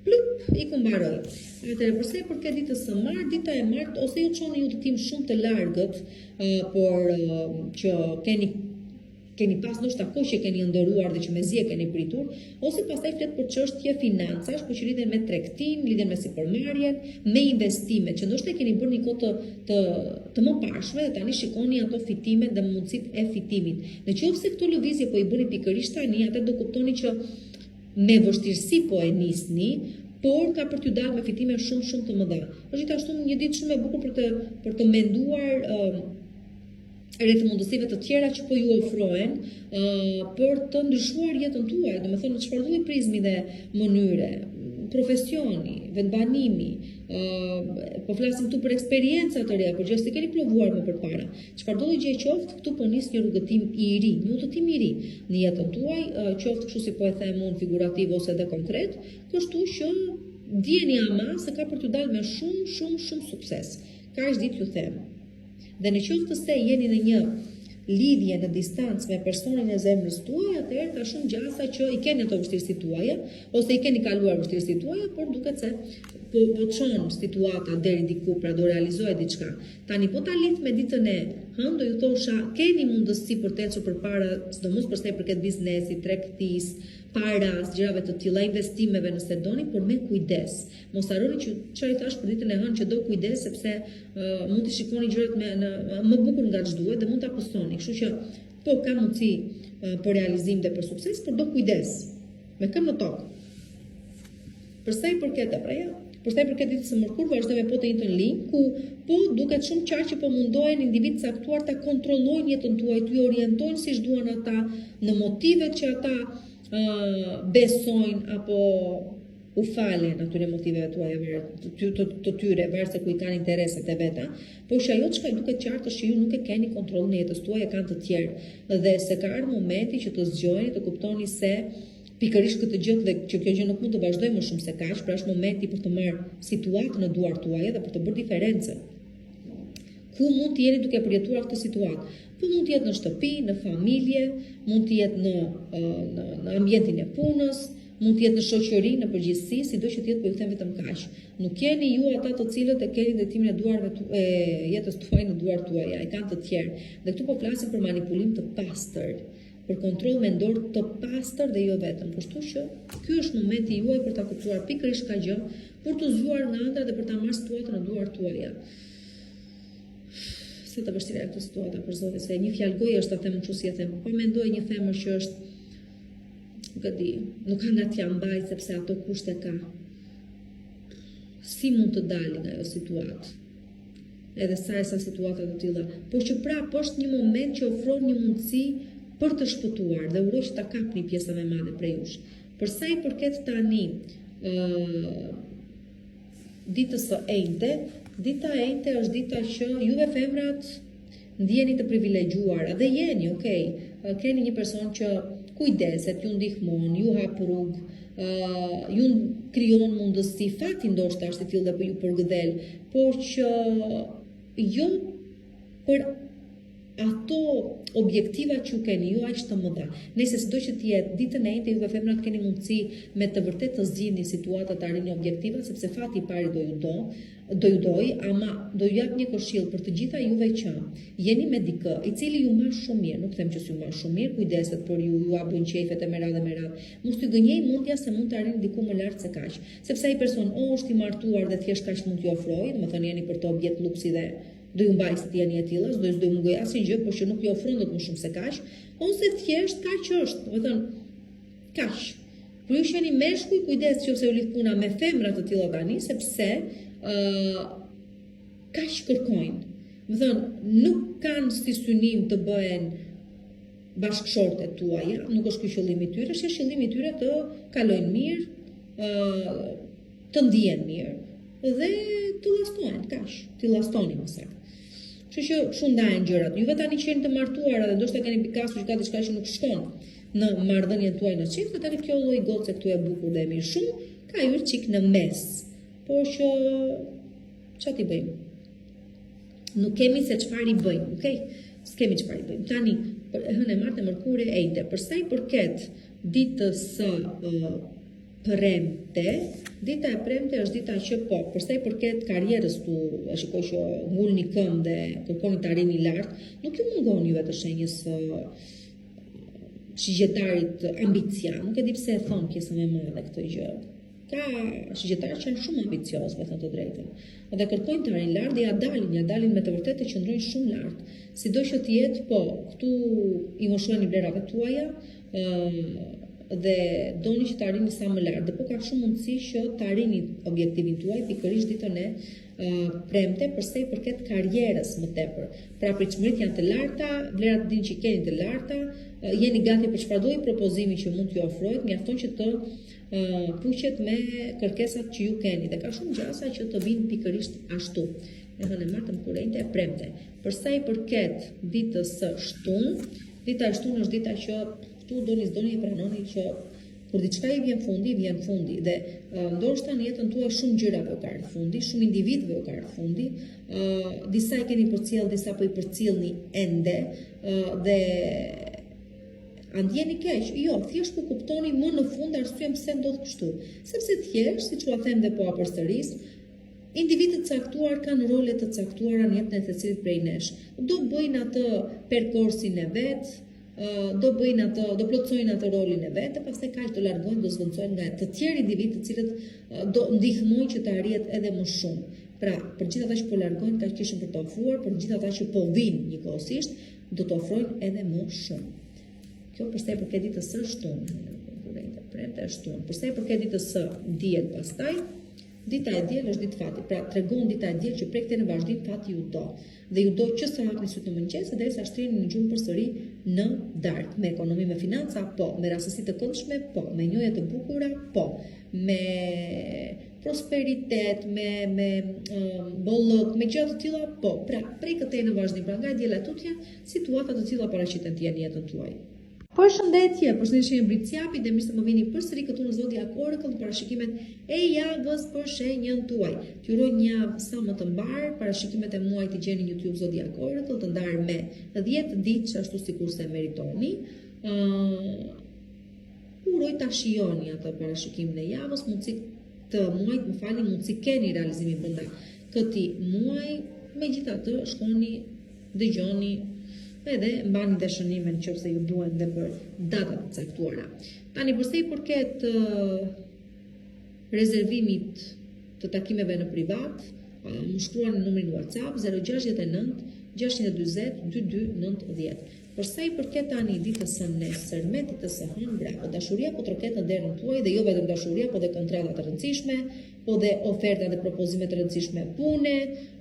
plup i kumbaroj. Atëherë përse i përket ditës së martë, dita e martë ose ju çoni ju të tim shumë të largët, por që keni pas ndoshta kohë që keni ndëruar dhe që mezi e keni pritur, ose pastaj flet për çështje financash, por që lidhen me tregtin, lidhen me sipërmarrjen, me investimet, që ndoshta keni bërë një kohë të mëparshme dhe tani shikoni ato fitimet dhe mundësitë e fitimit. Nëse këto lëvizje po i bëni pikërisht tani, atë do kuptoni që me vështirësi po e nisni, por ka për t'ju dalë me fitime shumë të mëdha. Është gjithashtu një ditë shumë e bukur për të menduar rreth mundësive të tjera që po ju ofrohen për të ndryshuar jetën tuaj, domethënë në çfarëdo lloj prizmi dhe mënyre, profesioni, vendbanimi, po flasim këtu për eksperjenca të reja, për gjë që keni provuar më përpara. Çfarëdo gjë qoftë, këtu po nis një rrugëtim i ri, një udhëtim i ri në jetën tuaj, qoftë kështu si po e them unë figurativ ose edhe konkret, kështu që dijeni ama se ka për t'ju dalë me shumë sukses. Kaq ditë ju them. Dhe në qoftë se jeni në një lidhje në distancë me personin e zemrës tuaj, atëherë ka shumë gjasa që i keni ato vështirësitë tuaja, ose i keni kaluar vështirësitë tuaja, por duket se po çon situata deri diku pra do realizohet diçka. Tani po ta lidh me ditën e hënë, do ju thosha, keni mundësi për të ecur përpara, sidomos për sa i përket biznesit, tregtisë, paras, gjërave të tilla, investimeve nëse doni, por me kujdes. Mos harroni që çfarë thash për ditën e hënë që do kujdes sepse mund të shikoni gjërat më bukur nga ç'duhet dhe mund ta postoni. Kështu që po ka mundësi për realizim dhe për sukses, por do kujdes. Me këmbë në tokë. Për sa i përket për sa i përket ditës së mërkurë, vazhdoj me po të njëjtën linjë, ku po duket shumë qartë që po mundohen individ caktuar ta kontrollojnë jetën tuaj, t'ju orientojnë siç duan ata në motivet që ata besojnë apo u falen atyre motiveve tuaja të tyre, varëse ku i kanë interesat e veta, por që ajo çka duket qartë është që ju nuk e keni kontrollin e jetës tuaj, e kanë të tjerë, dhe se ka ardhur momenti që të zgjoheni, të kuptoni se pikërisht këtë gjë dhe që kjo gjë nuk mund të vazhdojë më shumë se kaq, pra është momenti për të marrë situatën në duart tuaja dhe për të bërë diferencën. Ku mund të jeni duke përjetuar këtë situatë? Po mund të jetë në shtëpi, në familje, mund të jetë në ambientin e punës, mund të jetë në shoqëri, në përgjithësi, sido që të jetë, po ju them vetëm kaq. Nuk jeni ju ata të cilët e keni drejtimin e duarve jetës tuaj në duart tuaja, e kanë të tjerë. Dhe këtu po flasim për manipulim të pastër, për kontroll mendor të pastër dhe jo vetëm. Kështu që ky është momenti juaj për ta kuptuar pikërisht këtë gjë, për të zgjuar nga ëndra dhe për ta marrë situatën në duart tuaja. Se të vështira e këtë situata për zotin, se një fjalë goje është ta them kështu si e them, po mendoj një femër që është, nuk e di, nuk ka nga t'ja mbaj sepse ato kushte ka. Si mund të dalë nga ajo situatë? Edhe sa situata të tilla, por që prapë është një moment që ofron një mundësi për të shpëtuar dhe uroj që ta kapni pjesën më madhe prej jush. Për sa i përket tani ditës së enjte, dita e enjte është dita që juve femrat ndjeni të privilegjuara dhe jeni, okay. Keni një person që kujdeset, ju ndihmon, ju hap rrugë, ju krijon mundësi, fakti ndoshta është i tillë dhe për ju përgëdhel, por që jo për ato objektiva që keni ju aq të mëdha. Nëse sido që të jetë ditën e enjte, juve femrat keni mundësi me të vërtet të zgjidhni situatat të arrini objektiva, sepse fati i pari do ju doj, ama do ju jap një këshill për të gjitha juve që jeni me dikë i cili ju marr shumë mirë, nuk them që s'ju marr shumë mirë, kujdeset për ju, ju a bën qefet e me radhë. Mos t'ju gënjej mendja se mund të arrini diku më lart se kaq, sepse ai person është i martuar dhe thjesht kaq mund t'ju ofrojë, domethënë jeni për të objekt luksi dhe do ju mbaj se jeni e tilla, do ju mungoj asnjë gjë, por që nuk ju ofron dot më shumë se kaq, ose thjesht kaq është, domethënë kaq. Por ju jeni meshkuj, kujdes nëse u lidh puna me femra të tilla tani, sepse kaq kërkojnë. Domethënë nuk kanë si synim të bëhen bashkëshortet tuaja, nuk është ky qëllimi i tyre, është qëllimi i tyre të kalojnë mirë, të ndihen mirë dhe të llastohen, kaq, të llastoni më saktë. Kështu që shumë ndahen gjërat. Juve tani që jeni të martuara dhe ndoshta keni pikasur që ka diçka që nuk shkon në marrëdhënien tuaj në çift, tani kjo lloj gocë këtu e bukur dhe e mirë shumë, ka hyrë çik në mes. Por që çfarë ti bëjmë? Nuk kemi se çfarë i bëjmë, okay? S'kemi çfarë i bëjmë. Tani hënë e martë Mërkuri e enjte. Për sa i përket ditës së premte, dita e premte është dita që po, për sa i përket karrierës tu, e shikoj që ngulni këmbë dhe kërkoni të arrini lart, nuk ju mungon juve të shenjës shigjetarit ambicia, nuk e di pse e thon pjesën e madhe këtë gjë. Ka shigjetarë që janë shumë ambicioz, me thënë të drejtën. Dhe kërkojnë të arrin lart dhe ja dalin me të vërtetë të qëndrojnë shumë lart. Sido që të jetë, po, këtu i moshojnë vlerave tuaja, dhe doni që të arrini sa më lart, dhe po ka shumë mundësi që të arrini objektivin tuaj pikërisht ditën e premte, përse i përket karrierës më tepër. Pra pritshmëritë janë të larta, vlerat din që keni të larta, jeni gati për çfarëdo propozimi që mund t'ju ofrohet, mjafton që të puqet me kërkesat që ju keni dhe ka shumë gjasa që të vinë pikërisht ashtu. E hënë e martë Mërkuri e enjte e premte. Për sa i përket ditës së shtunë, dita e shtunë është dita që këtu doni e pranoni që kur diçka i vjen fundi dhe ndoshta në jetën tuaj shumë gjërave u ka ardhur fundi, shumë individëve u ka ardhur fundi, disa i keni përcjell, disa po i përcjellni ende dhe andjeni keq. Jo, thjesht po kuptoni më në fund arsyen pse ndodh kështu. Sepse thjesht, siç ua them dhe po përsëris, individët të caktuar kanë role të caktuara në jetën e secilit prej nesh. Do bëjnë atë perkorsin e vet, do plotësojnë atë rolin e vet, e pastaj kaq do largohen, do zvendçojnë nga të tjerë individë të cilët do ndihmojnë që të arrihet edhe më shumë. Pra, për gjithë ata që po largohen, kaq kishin për të ofruar, për gjithë ata që po vinë njëkohësisht, do të ofrojnë edhe më shumë. Kjo përsa i përket ditës së shtunë, premte e shtunë. Përsa i përket ditës së diel pastaj, dita e diel është ditë fati. Pra, tregon dita e diel që prej këtij në vazhdim fati ju do. Dhe ju do që sa hapni syt në mëngjes derisa shtrini në gjumë përsëri në darkë. Me ekonomi, me financa, po. Me rastësi të këndshme, po. Me njohje të bukura, po. Me prosperitet, me bollëk, me gjëra të tilla, po. Pra, prej këtej në vazhdim, pra nga diela tutje, situata të tilla paraqiten të jenë jetën tuaj. Përshëndetje një Britsjapi dhe mirë se më vini përsëri këtu në Zodiac Oracle në parashikimet e javës për shenjën tuaj. T'ju uroj një javë sa më të mbar, parashikimet e muajit i gjeni në YouTube Zodiac Oracle të ndarë me 10 ditë që ashtu sikurse meritoni. Uroj ta shijoni atë parashikimin e javës, mundësi të muajit, më falni, mundësi keni realizimin brenda këtij muaji, megjithatë shkoni, dëgjoni edhe mbani dëshënime nëse ju duhen dhe për datat të caktuara. Tani përse i përket rezervimit të takimeve në privat, më shkruani në numrin WhatsApp 069 640 2290. Përsa i përket tani ditës së nesër me ditës së hënë, dashuria po troket në derën tuaj dhe jo vetëm dashuria, po dhe kontrata të rëndësishme, po dhe oferta dhe propozime të rëndësishme pune,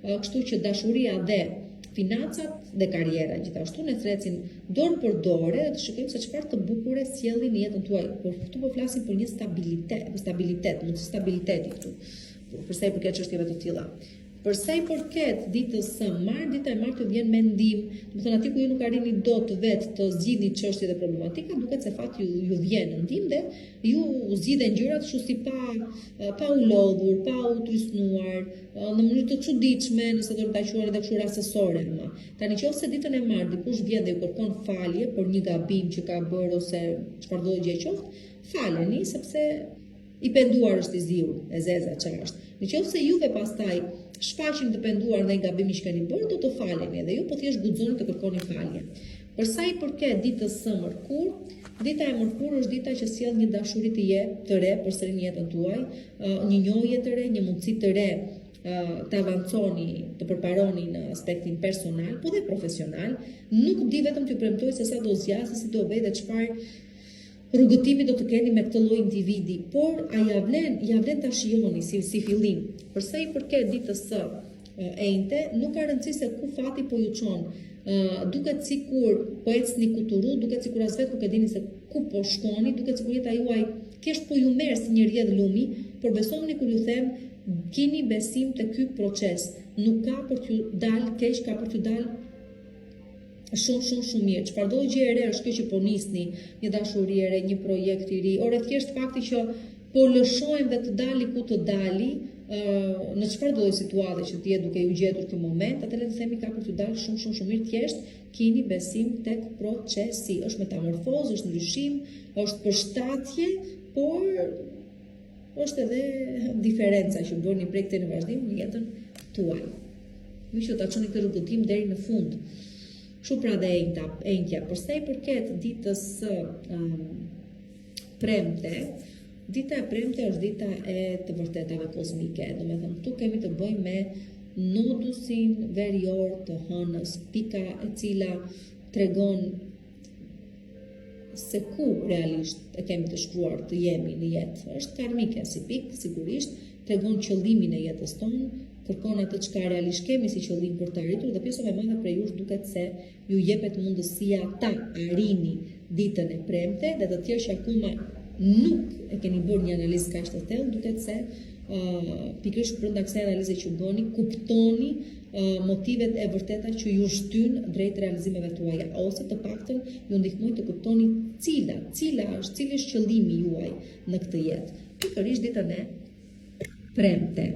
kështu që dashuria dhe financat dhe karriera gjithashtu ne threcin dorë për dorë dhe të shikojmë se çfarë të bukure sjellin në jetën tuaj. Por këtu po flasim për një stabilitet, mundësi stabiliteti këtu. Përsa i përket çështjeve të tilla. Përsa i përket ditës së martë, dita e martë ju vjen me ndihmë, do të thënë aty ku ju nuk arrini dot vetë të zgjidhni çështjet dhe problematika, duket se fati ju vjen në ndihmë dhe ju zgjidhen gjërat kështu si pa u lodhur, pa u trysnuar, në mënyrë të çuditshme, nëse do ta quani edhe kështu rastësore më. Tani nëse ditën e martë dikush vjen dhe ju kërkon falje për një gabim që ka bërë ose çfarëdo gjë qoftë, faleni sepse i penduar është i ziur, e zeza çfarë është. Nëse juve pastaj shfaqeni të penduar ndaj gabimit që keni bërë, do të faleni edhe ju po thjesht guxoni të kërkoni falje. Për sa i përket ditës së mërkur, dita e mërkur është dita që sjell një dashuri të re përsëri në jetën tuaj, një njohje të re, një mundësi të re të avanconi, të përparoni në aspektin personal, po dhe profesional. Nuk di vetëm t'ju premtoj se sa do zgjasë, si do bëj dhe çfarë rrugëtimi do të keni me këtë lloj individi, por ja vlen ta shijoni si fillim. Përsa i përket ditës së enjte, nuk ka rëndësi se ku fati po ju çon. Duket sikur po ecni kuturu, duket sikur as vetë nuk e dini se ku po shkoni, duket sikur jeta juaj thjesht po ju merr si një rrjedh lumi, por besoni kur ju them, keni besim te ky proces. Nuk ka për t'ju dalë keq, ka për t'ju dalë shumë mirë. Çfarëdo gjë e re është kjo që po nisni, një dashuri e re, një projekt i ri, ore thjesht fakti që po lëshojmë dhe të dali ku të dali, në çfarëdo lloj situate që ti je duke u gjetur ky moment, atëherë të themi ka për t'ju dalë shumë mirë, thjesht keni besim tek procesi. Është metamorfozë, është ndryshim, është përshtatje, por është edhe diferenca që bëni prej këtij në vazhdim në jetën tuaj. Ju që ta çoni këtë rrugëtim deri në fund. Kështu pra dhe enjtja. Përsa i përket ditës së premte, dita e premte është dita e të vërtetave kozmike. Do me thënë, tu kemi të bëjmë me nodusin verior të hënës, pika e cila tregon se ku realisht e kemi të shkruar të jemi në jetë. Është karmike si pikë, sigurisht, tregon qëllimin e jetës tonë, kërkon atë çka realisht kemi si qëllim për të arritur dhe pjesa më e madhe prej jush duket se ju jepet mundësia ta arrini ditën e premte dhe të tjerë që akoma nuk e keni bërë një analizë kaq të thellë, duket se pikërisht brenda kësaj analize që bëni, kuptoni motivet e vërteta që ju shtyn drejt realizimeve tuaja, ose të paktën ju ndihmojnë të kuptoni cili është qëllimi juaj në këtë jetë. Pikërisht ditën e premte.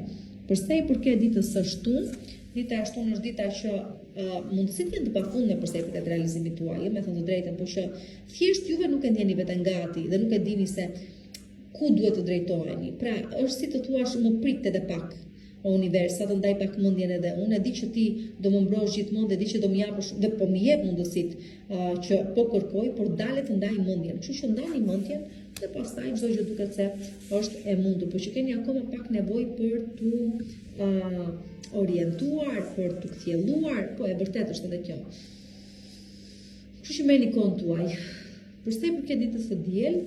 Përsa i përket ditës së shtunë, dita e shtunë është dita që mundësitë janë të pafundme përsa i përket realizimit tuaj, me thënë të drejtën, por që thjesht juve nuk e ndjeni veten gati dhe nuk e dini se ku duhet të drejtoheni. Pra, është si të thuash më prit edhe pak o universi, të ndaj pak mendjen edhe unë, e di që ti do më mbrosh gjithmonë dhe di që do më japësh dhe po më jep mundësitë që po kërkoj, por dalet të ndaj mendjen. Kështu që ndani mendjen dhe pastaj çdo gjë duket se është e mundur, por që keni akoma pak nevojë për tu orientuar, për tu kthjelluar, po e vërtet është edhe kjo. Kështu që merrni kohën tuaj. Përsa i përket ditës së diel,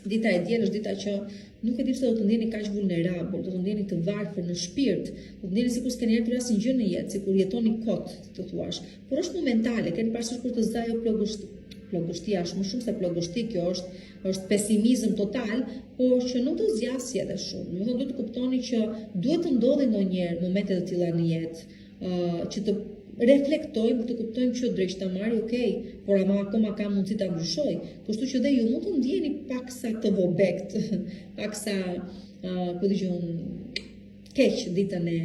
dita e diel është dita që nuk e di pse do të ndjeni kaq vulnerabël, do të ndjeni të varfër në shpirt, do të ndjeni sikur s'keni arritur asnjë gjë në jetë, sikur jetoni kot, të thuash. Por është momentale, keni parasysh kur të zajë plogështia, është më shumë se plogështi, kjo është pesimizëm total, por që nuk do zgjasë edhe shumë. Do të kuptoni që duhet të ndodhin ndonjëherë momente të tilla në jetë, që të reflektojmë, të kuptojmë që drejtëtamari, okej, por ama akoma ka mundësi ta ndryshoj. Kështu që dhe ju mund të ndjeni paksa të vobekt, paksa keq ditën e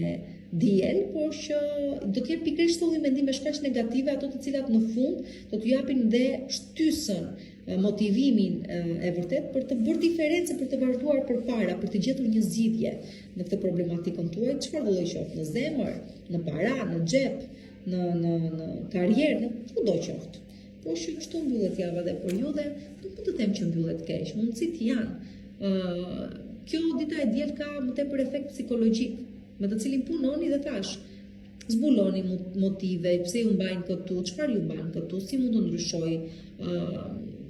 diel, por që do të jenë pikërisht të mendime shpesh negative, ato të cilat në fund do t'ju japin dhe shtysën, motivimin e vërtet për të bërë diferencë, për të vazhduar përpara, për të gjetur një zgjidhje në këtë problematikën tuaj, çfarë do të qoftë, në zemër, në para, në xhep, në karrierë, në kudo qoftë. Po që kështu mbyllet java dhe për ju dhe nuk mund të them që mbyllet keq, mundësit janë. Kjo dita e diel ka më tepër efekt psikologjik, me të cilin punoni dhe thash, zbuloni motive, pse ju mbajnë këtu, çfarë ju mbajnë këtu, si mund të ndryshoj,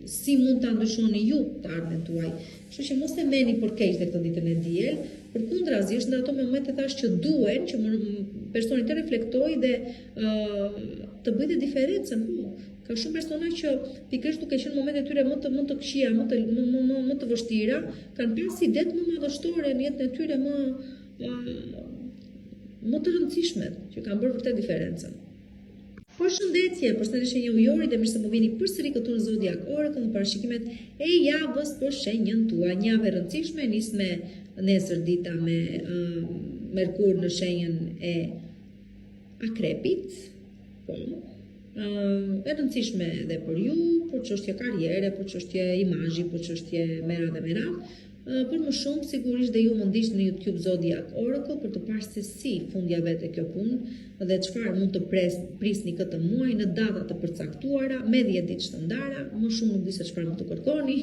si mund ta ndryshoni ju të ardhmen tuaj. Kështu që mos e merrni për keq këtë ditën e diel, përkundrazi është në ato momente thash që duhen që personi të reflektojë dhe të bëjë diferencën. Ka shumë persona që pikërisht duke qenë momente tyre më të këqija, më të vështira, kanë pasur ide më madhështore në jetën e tyre më të rëndësishme, që kanë bërë vërtet diferencën. Përshëndetje, përshëndetje njohuri dhe mirë se po vini përsëri këtu në Zodiac Oracle në parashikimet e javës për shenjën tuaj. Një javë e rëndësishme, nis me nesër dita me Merkur në shenjën e Akrepit. Po. E rëndësishme edhe për ju, për çështje karriere, për çështje imazhi, për çështje mera dhe mera. Për më shumë, sigurisht dhe ju më ndiqni në YouTube Zodiac Oracle për të parë se si fundjavë e kjo punë dhe çfarë mund të prisni këtë muaj në data të përcaktuara me 10 ditë shtaندara, më shumë nuk di se çfarë mund të kërkoni,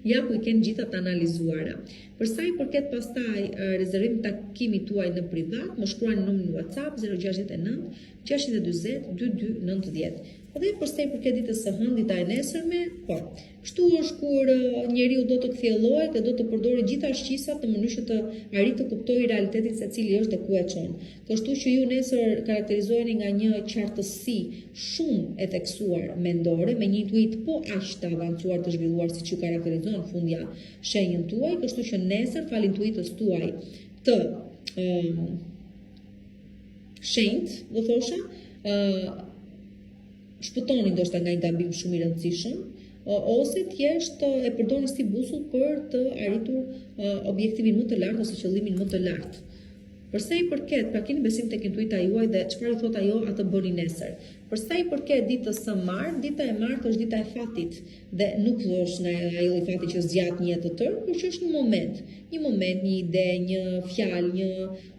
ja ku I keni gjitha të analizuara. Për sa I përket pastaj rezervimit takimit tuaj në privat, më shkruani numrin WhatsApp 069 640 2290. Dhe përsa I përket ditës së hënë, dita e nesërme, po, kështu është kur njeriu do të kthjellohet dhe do të përdorë gjitha shqisat në mënyrë që të arrijë të kuptojë realitetin se cili është dhe ku e çon. Kështu që ju nesër karakterizoheni nga një qartësi shumë e theksuar mendore, me një intuit po aq të avancuar të zhvilluar siç ju karakterizon fundja shenjën tuaj, kështu që nesër fal intuitës tuaj të shenjtë, do thosha, shpëtoni ndoshta nga një gabim shumë I rëndësishëm, ose thjesht e përdorni si busull për të arritur objektivin më të lartë ose qëllimin më të lartë. Përsa I përket, pra keni besim tek intuita juaj dhe çfarë thot ajo, atë bëni nesër. Përsa I përket ditës së martë, dita e martë është dita e fatit dhe nuk është nga ajo I fatit që zgjat një jetë të tërë, por që është një moment, një ide, një fjalë, një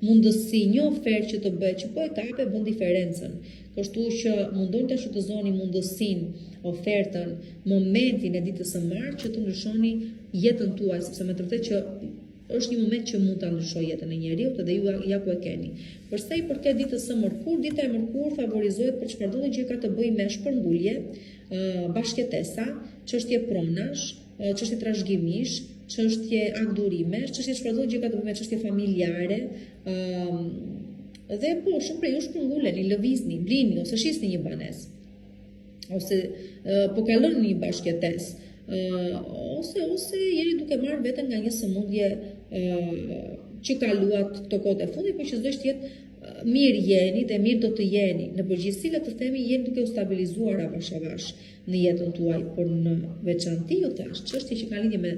mundësi, një ofertë që të bëhet, që po e kape bën diferencën. Kështu që mundoni ta shfrytëzoni mundësinë, ofertën, momentin e ditës së martë që të ndryshoni jetën tuaj, sepse me të vërtetë që është një moment që mund ta ndryshojë jetën e njeriu dhe ju ja ku e keni. Përsa I përket ditës së Mërkur, dita e Mërkur favorizohet për çfarëdo gjë ka të bëjë me shpërngulje, bashkëtesa, çështje pronash, çështje trashëgimish, çështje akdurimesh, çështje çfarëdo gjë ka të bëjë me çështje familjare, dhe po shumë prej ju shpërnguleni, lëvizni, blini ose shisni një banesë, ose po kaloni një bashkëtesë, ose jeni duke marrë veten nga një sëmundje që kaluat këto kohë e fundit, por që s'do të jetë mirë jeni dhe mirë do të jeni. Në përgjithësi le të themi jeni duke u stabilizuar avash avash në jetën tuaj, por në veçanti ju thash, çështje që kanë lidhje me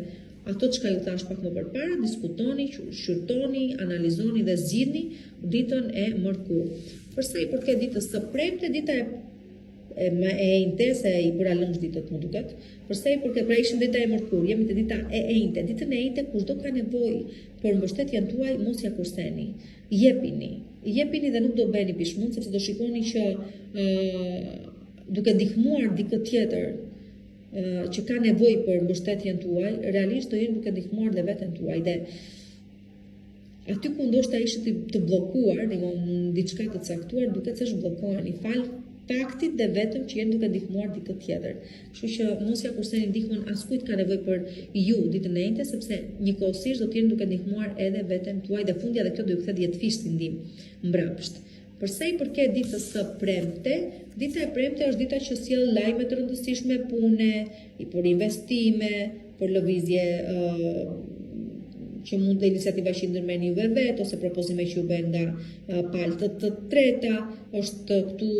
ato çka ju thash pak më përpara, diskutoni, shqyrtoni, analizoni dhe zgjidhni ditën e Mërkur. Përsa I përket ditës së premte, dita e enjte, se I bëra lëngsh ditët më duket. Përsa I përket, pra ishim dita e Mërkur, jemi te dita e enjte. Ditën e enjte kushdo ka nevojë për mbështetjen tuaj, mos ja kurseni. Jepini dhe nuk do bëheni pishmund, sepse do shikoni që duke ndihmuar dikë tjetër që ka nevojë për mbështetjen tuaj, realisht do jeni duke ndihmuar dhe veten tuaj dhe aty ku ndoshta ishit të bllokuar në diçka të caktuar, duket se zhbllokoheni fal faktit dhe vetëm që jeni duke ndihmuar dikë tjetër. Kështu që mos ja kurseni ndihmën askujt ka nevojë për ju ditën e njëjtë, sepse njëkohësisht do të jeni duke ndihmuar edhe veten tuaj dhe fundja dhe kjo do ju kthehet 10 fish ndihmë mbrapsht. Përsa I përket ditës së premte, dita e premte është dita që sjell lajme të rëndësishme pune, për investime, për lëvizje që mund të iniciativa që ndërmerrni juve vetë ose propozime që ju bën nga palët të treta, është këtu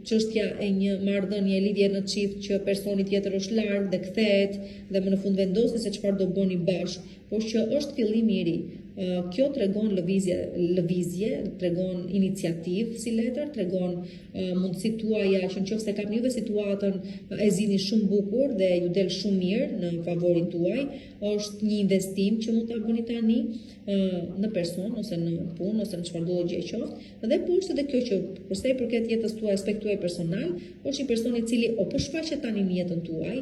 çështja e një marrëdhënie lidhje në çift që personi tjetër është larg dhe kthehet dhe më në fund vendosni se çfarë do bëni bashkë, por që është fillimi i ri. Kjo tregon lëvizje, tregon iniciativë si letër, tregon mundësitë tuaja që nëse kapni juve situatën e zini shumë bukur dhe ju del shumë mirë në favorin tuaj, është një investim që mund ta bëni tani në person ose në punë ose në çfarëdo gjë qoftë, dhe po është edhe kjo që përsa i përket jetës tuaj, aspekt tuaj personal, është një person i cili o po shfaqet tani në jetën tuaj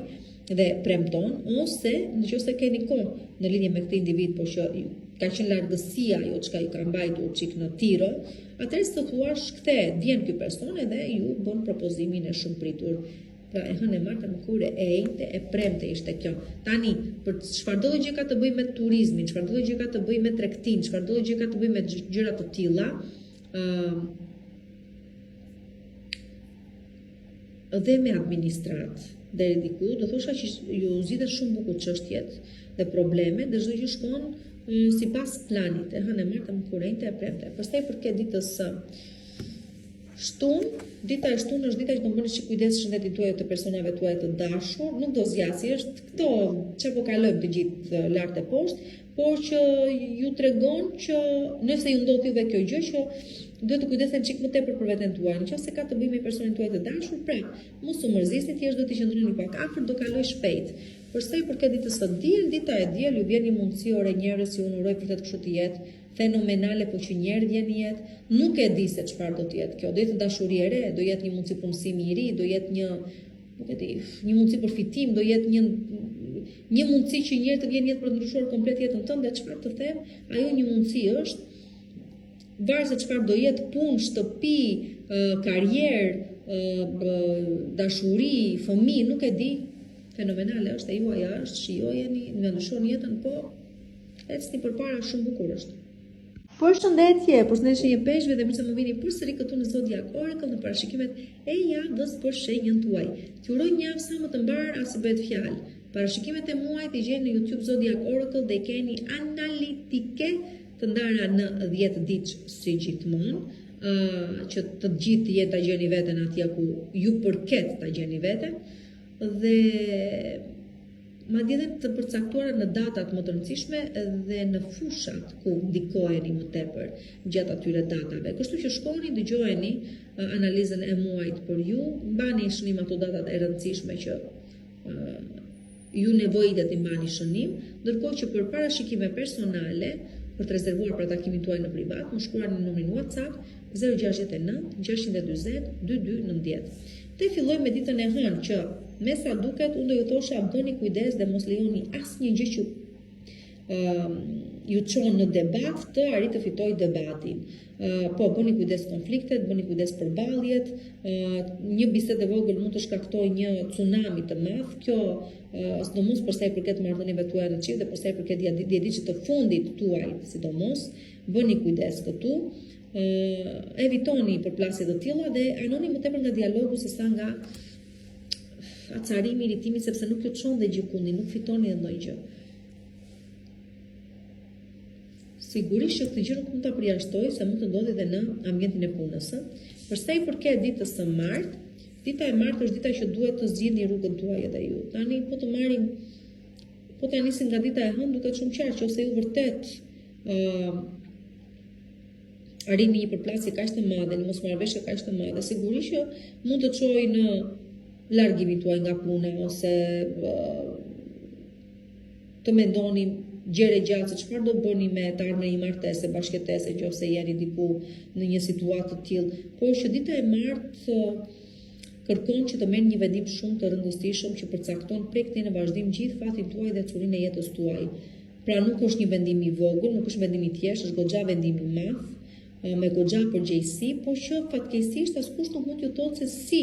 dhe premton, ose nëse keni kohë në lidhje me këtë individ, por që ka qenë largësia jo çka ju ka mbajtur çik në tiro, atëherë të thuash kthehet, vjen ky person edhe ju bën propozimin e shumë pritur. Pra e hënë Marta më kure e ejte e premte ishte kjo. Tani, për çfarëdo gjë ka të bëjë me turizmin, çfarëdo gjë ka të bëjë me tregtin, çfarëdo gjë ka të bëjë me gjëra të tilla, dhe me administrat deri diku, do thosha që ju zgjidhet shumë bukur çështjet dhe problemet, dhe çdo gjë shkon sipas planit. E hënë Marta më kurrente e premte. Pastaj përket ditës shtunë, dita e shtunë është dita që do bëni që kujdes shëndetit tuaj të personave tuaj të dashur, nuk do zgjasë, është këto që po kalojmë të gjithë lart e poshtë, por që ju tregon që nëse ju ndodh juve kjo gjë që duhet të kujdeseni çik më tepër për veten tuaj. Nëse ka të bëjë me personin tuaj të dashur, pra mos u mërzisni, thjesht do të qëndroni pak afër, do kaloj shpejt. Përsa i përket ditës së diel, dita e diel ju vjen një mundësi ore njerëz që unë uroj vërtet kështu të jetë fenomenale, po që njerë vjen jetë, nuk e di se çfarë do të jetë kjo. Do jetë dashuri e re, do jetë një mundësi punësimi i ri, do jetë një mundësi përfitim, do jetë një mundësi që njerë të vjen jetë për të ndryshuar komplet jetën tënde, çfarë të them, ajo një mundësi është varë se çfarë do jetë, punë, shtëpi, karrierë, dashuri, fëmijë, nuk e di. Fenomenale është e juaja është, shijojeni, ndryshoni jetën, po ecni përpara, shumë bukur është. Përshëndetje një peshqve dhe mirë se më vini përsëri këtu në Zodiac Oracle në parashikimet e javës për shenjën tuaj. T'ju uroj një javë sa më të mbar as bëhet fjalë. Parashikimet e muajit i gjeni në YouTube Zodiac Oracle dhe keni analitike të ndara në 10 ditë si gjithmonë, që të gjithë jetë ta gjeni veten atje ku ju përket ta gjeni veten, dhe madje edhe të përcaktuara në datat më të rëndësishme dhe në fushat ku ndikoheni më tepër gjatë atyre datave. Kështu që shkoni, dëgjojeni analizën e muajit për ju, mbani shënim ato datat e rëndësishme që ju nevojitet i mbani shënim, ndërkohë që për parashikime personale, për të rezervuar për takimin tuaj në privat, më shkruani në numrin WhatsApp 069 640 2290. Te filloj me ditën e hënë që me sa duket, unë do ju thosha bëni kujdes dhe mos lejoni asnjë gjë që ju çon në debat të arrit të fitoj debatin. Po bëni kujdes konfliktet, bëni kujdes përballjet, një bisedë e vogël mund të shkaktojë një tsunami të madh. Kjo sidomos për sa i përket marrëdhënieve tuaja në çift dhe për sa i përket ditëve të fundit tuaj, sidomos, bëni kujdes këtu. Evitoni përplasje të tilla dhe anoni më tepër nga dialogu sesa nga acarimi, iritimi, sepse nuk ju çon dhe gjikundi, nuk fitoni edhe ndonjë gjë. Sigurisht që këtë gjë nuk mund ta përjashtoj se mund të ndodhi edhe në ambientin e punës. Për sa i përket ditës së martë, dita e martë është dita që duhet të zgjidhni rrugën tuaj edhe ju. Tani po ta nisim nga dita e hënë, duket shumë qartë që ose ju vërtet arrini një përplasje kaq të madhe, një mosmarrëveshje kaq të madhe, sigurisht që mund të çojë në largimin tuaj nga puna ose të mendoni gjëre gjatë se çfarë do bëni me të ardhmen një martese, bashkëtese, nëse jeni diku në një situatë të tillë. Por që dita e martë kërkon që të merrni një vendim shumë të rëndësishëm që përcakton prej këtij në vazhdim gjithë fatin tuaj dhe çurinë e jetës tuaj. Pra nuk është një vendim i vogël, nuk është vendim i thjeshtë, është goxha vendim i madh, me goxha përgjegjësi, por që fatkeqësisht askush nuk mund t'ju thotë se si,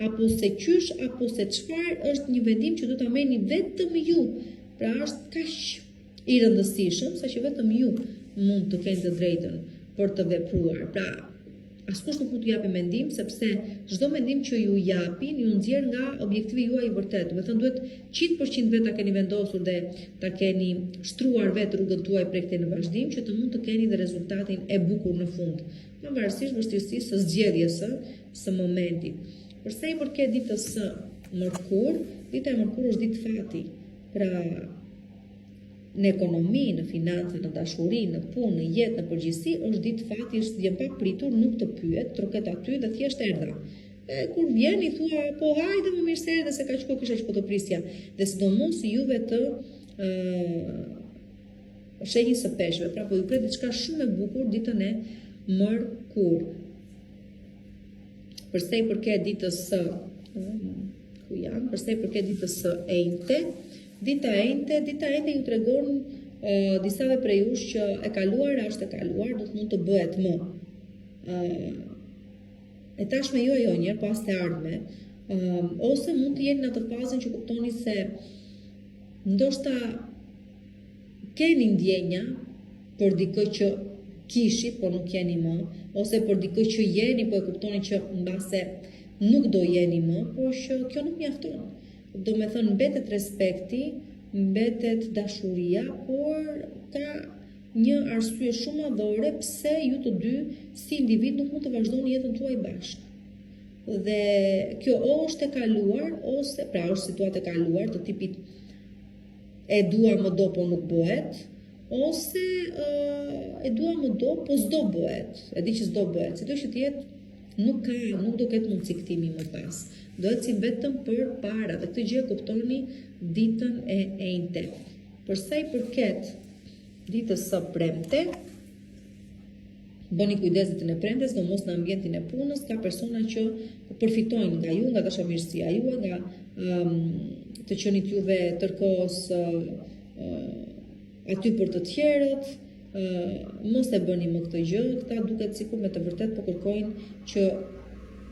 apo se qysh, apo se çfarë, është një vendim që do ta merrni vetëm ju. Pra është kaq i rëndësishëm saqë vetëm ju mund të keni të drejtën për të vepruar. Pra askush nuk mund t'ju japë mendim, sepse çdo mendim që ju japin ju nxjerr nga objektivi juaj i vërtetë. Do të thënë duhet 100% vetë ta keni vendosur dhe ta keni shtruar vetë rrugën tuaj prej këtij në vazhdim që të mund të keni dhe rezultatin e bukur në fund, pavarësisht vështirësisë së zgjedhjes së momentit. Për sa i përket ditës së Mërkur, dita e Mërkur është ditë fati. Pra në ekonomi, në finance, në dashuri, në punë, në jetë, në përgjithësi, është ditë fati, është vjen pa pritur, nuk të pyet, troket aty dhe thjesht erdha. Kur vjen i thua, po hajde më mirë se erdhe se kaq kohë kisha që po të prisja. Dhe sidomos juve të shenjës së peshqve, pra po ju pret diçka shumë e bukur ditën e Mërkur. Përsa i përket ditës së përsa i përket ditës së Enjte, Dita e Enjte ju tregon disave prej jush që e kaluara është e kaluar, do të mund të bëhet më. E tashme jo ajo njerë, pas të ardhme, ose mund të jeni në atë fazën që kuptoni se ndoshta keni ndjenja për dikë që kishit, por nuk jeni më, ose për dikë që jeni, po e kuptoni që mbase nuk do jeni më, por që kjo nuk mjafton. Do me thënë mbetet respekti, mbetet dashuria, por ka një arsye shumë madhore pse ju të dy si individ nuk mund të vazhdoni jetën tuaj bashkë. Dhe kjo është e kaluar, ose pra është situatë e kaluar të tipit e dua më do po nuk bëhet, ose e dua më do po s'do bëhet, e di që s'do bëhet, si do që t'jetë nuk do ketë mundësi ktimi më pas. Do të si vetëm për para, dhe këtë gjë kuptoni ditën e Enjte. Për sa i përket ditës së Premte, bëni kujdes ditën e Premtes, do mos në ambientin e punës, ka persona që përfitojnë nga ju, nga dashamirësia juaj, nga të qenit juve tërkohës aty për të tjerët. Mos e bëni më këtë gjë, këta duket sikur me të vërtet po kërkojnë që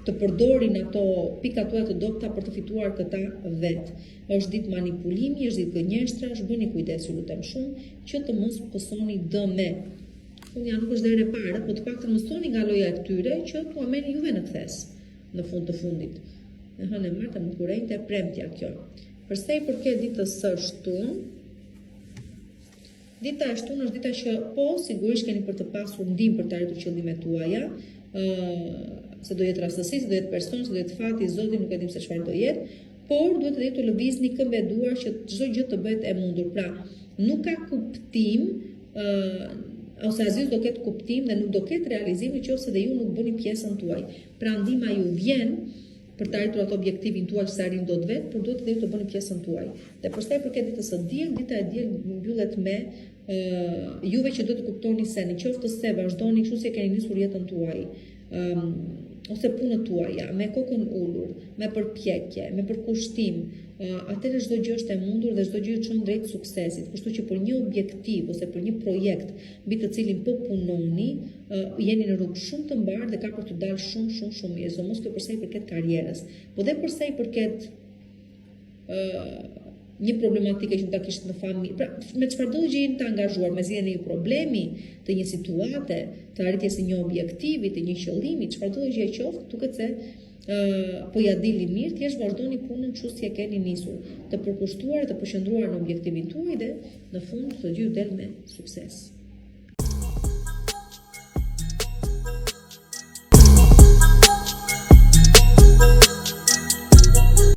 të përdorin ato pikat tuaja të dobta për të fituar këta vetë. Është ditë manipulimi, është ditë gënjeshtrash, bëni kujdes, ju lutem shumë, që të mos pësoni dëme. Ja nuk është dhe ere para, po të paktën mësoni nga loja e këtyre që tu ameni juve në kthes në fund të fundit. E hënë e martë më kurejnë të premtja kjo. Përsa i përket ditës së Shtunë, dita e Shtunë është dita që po sigurisht keni për të pasur ndim për të arritur qëllimet tuaja, se do jetë rastësi, se do jetë person, se do jetë fati, Zoti nuk e dim se çfarë do jetë, por duhet të të lëvizni këmbë e duar që çdo gjë të bëhet e mundur. Pra, nuk ka kuptim, ose asgjë do ketë kuptim dhe nuk do ketë realizim nëse dhe ju nuk bëni pjesën tuaj. Pra ndihma ju vjen për të arritur atë objektivin tuaj që sa arrin dot vetë, por duhet dhe ju të bëni pjesën tuaj. Dhe për sa i përket ditës së diel, dita e diel mbyllet me juve që do të kuptoni se në qoftë se vazhdoni kështu si keni nisur jetën tuaj, ose punët tuaja, me kokën ullur, me përpjekje, me përkushtim, atëherë çdo gjë është e mundur dhe çdo gjë çon drejt suksesit. Kështu që për një objektiv ose për një projekt mbi të cilin po punoni, jeni në rrugë shumë të mbarë dhe ka për të dalë shumë mirë. Mos kjo përsa i përket karrierës, po dhe përsa i përket një problematike që ta kishte në familje. Pra, me çfarëdo gjë jeni të angazhuar, me zgjidhjen e një problemi, të një situate, të arritjes së një objektivi, të një qëllimi, çfarëdo gjë qoftë, duket se po ja dili mirë, thjesht vazhdoni punën kështu si e keni nisur, të përkushtuar, të përqendruar në objektivin tuaj dhe në fund të gjithë del me sukses.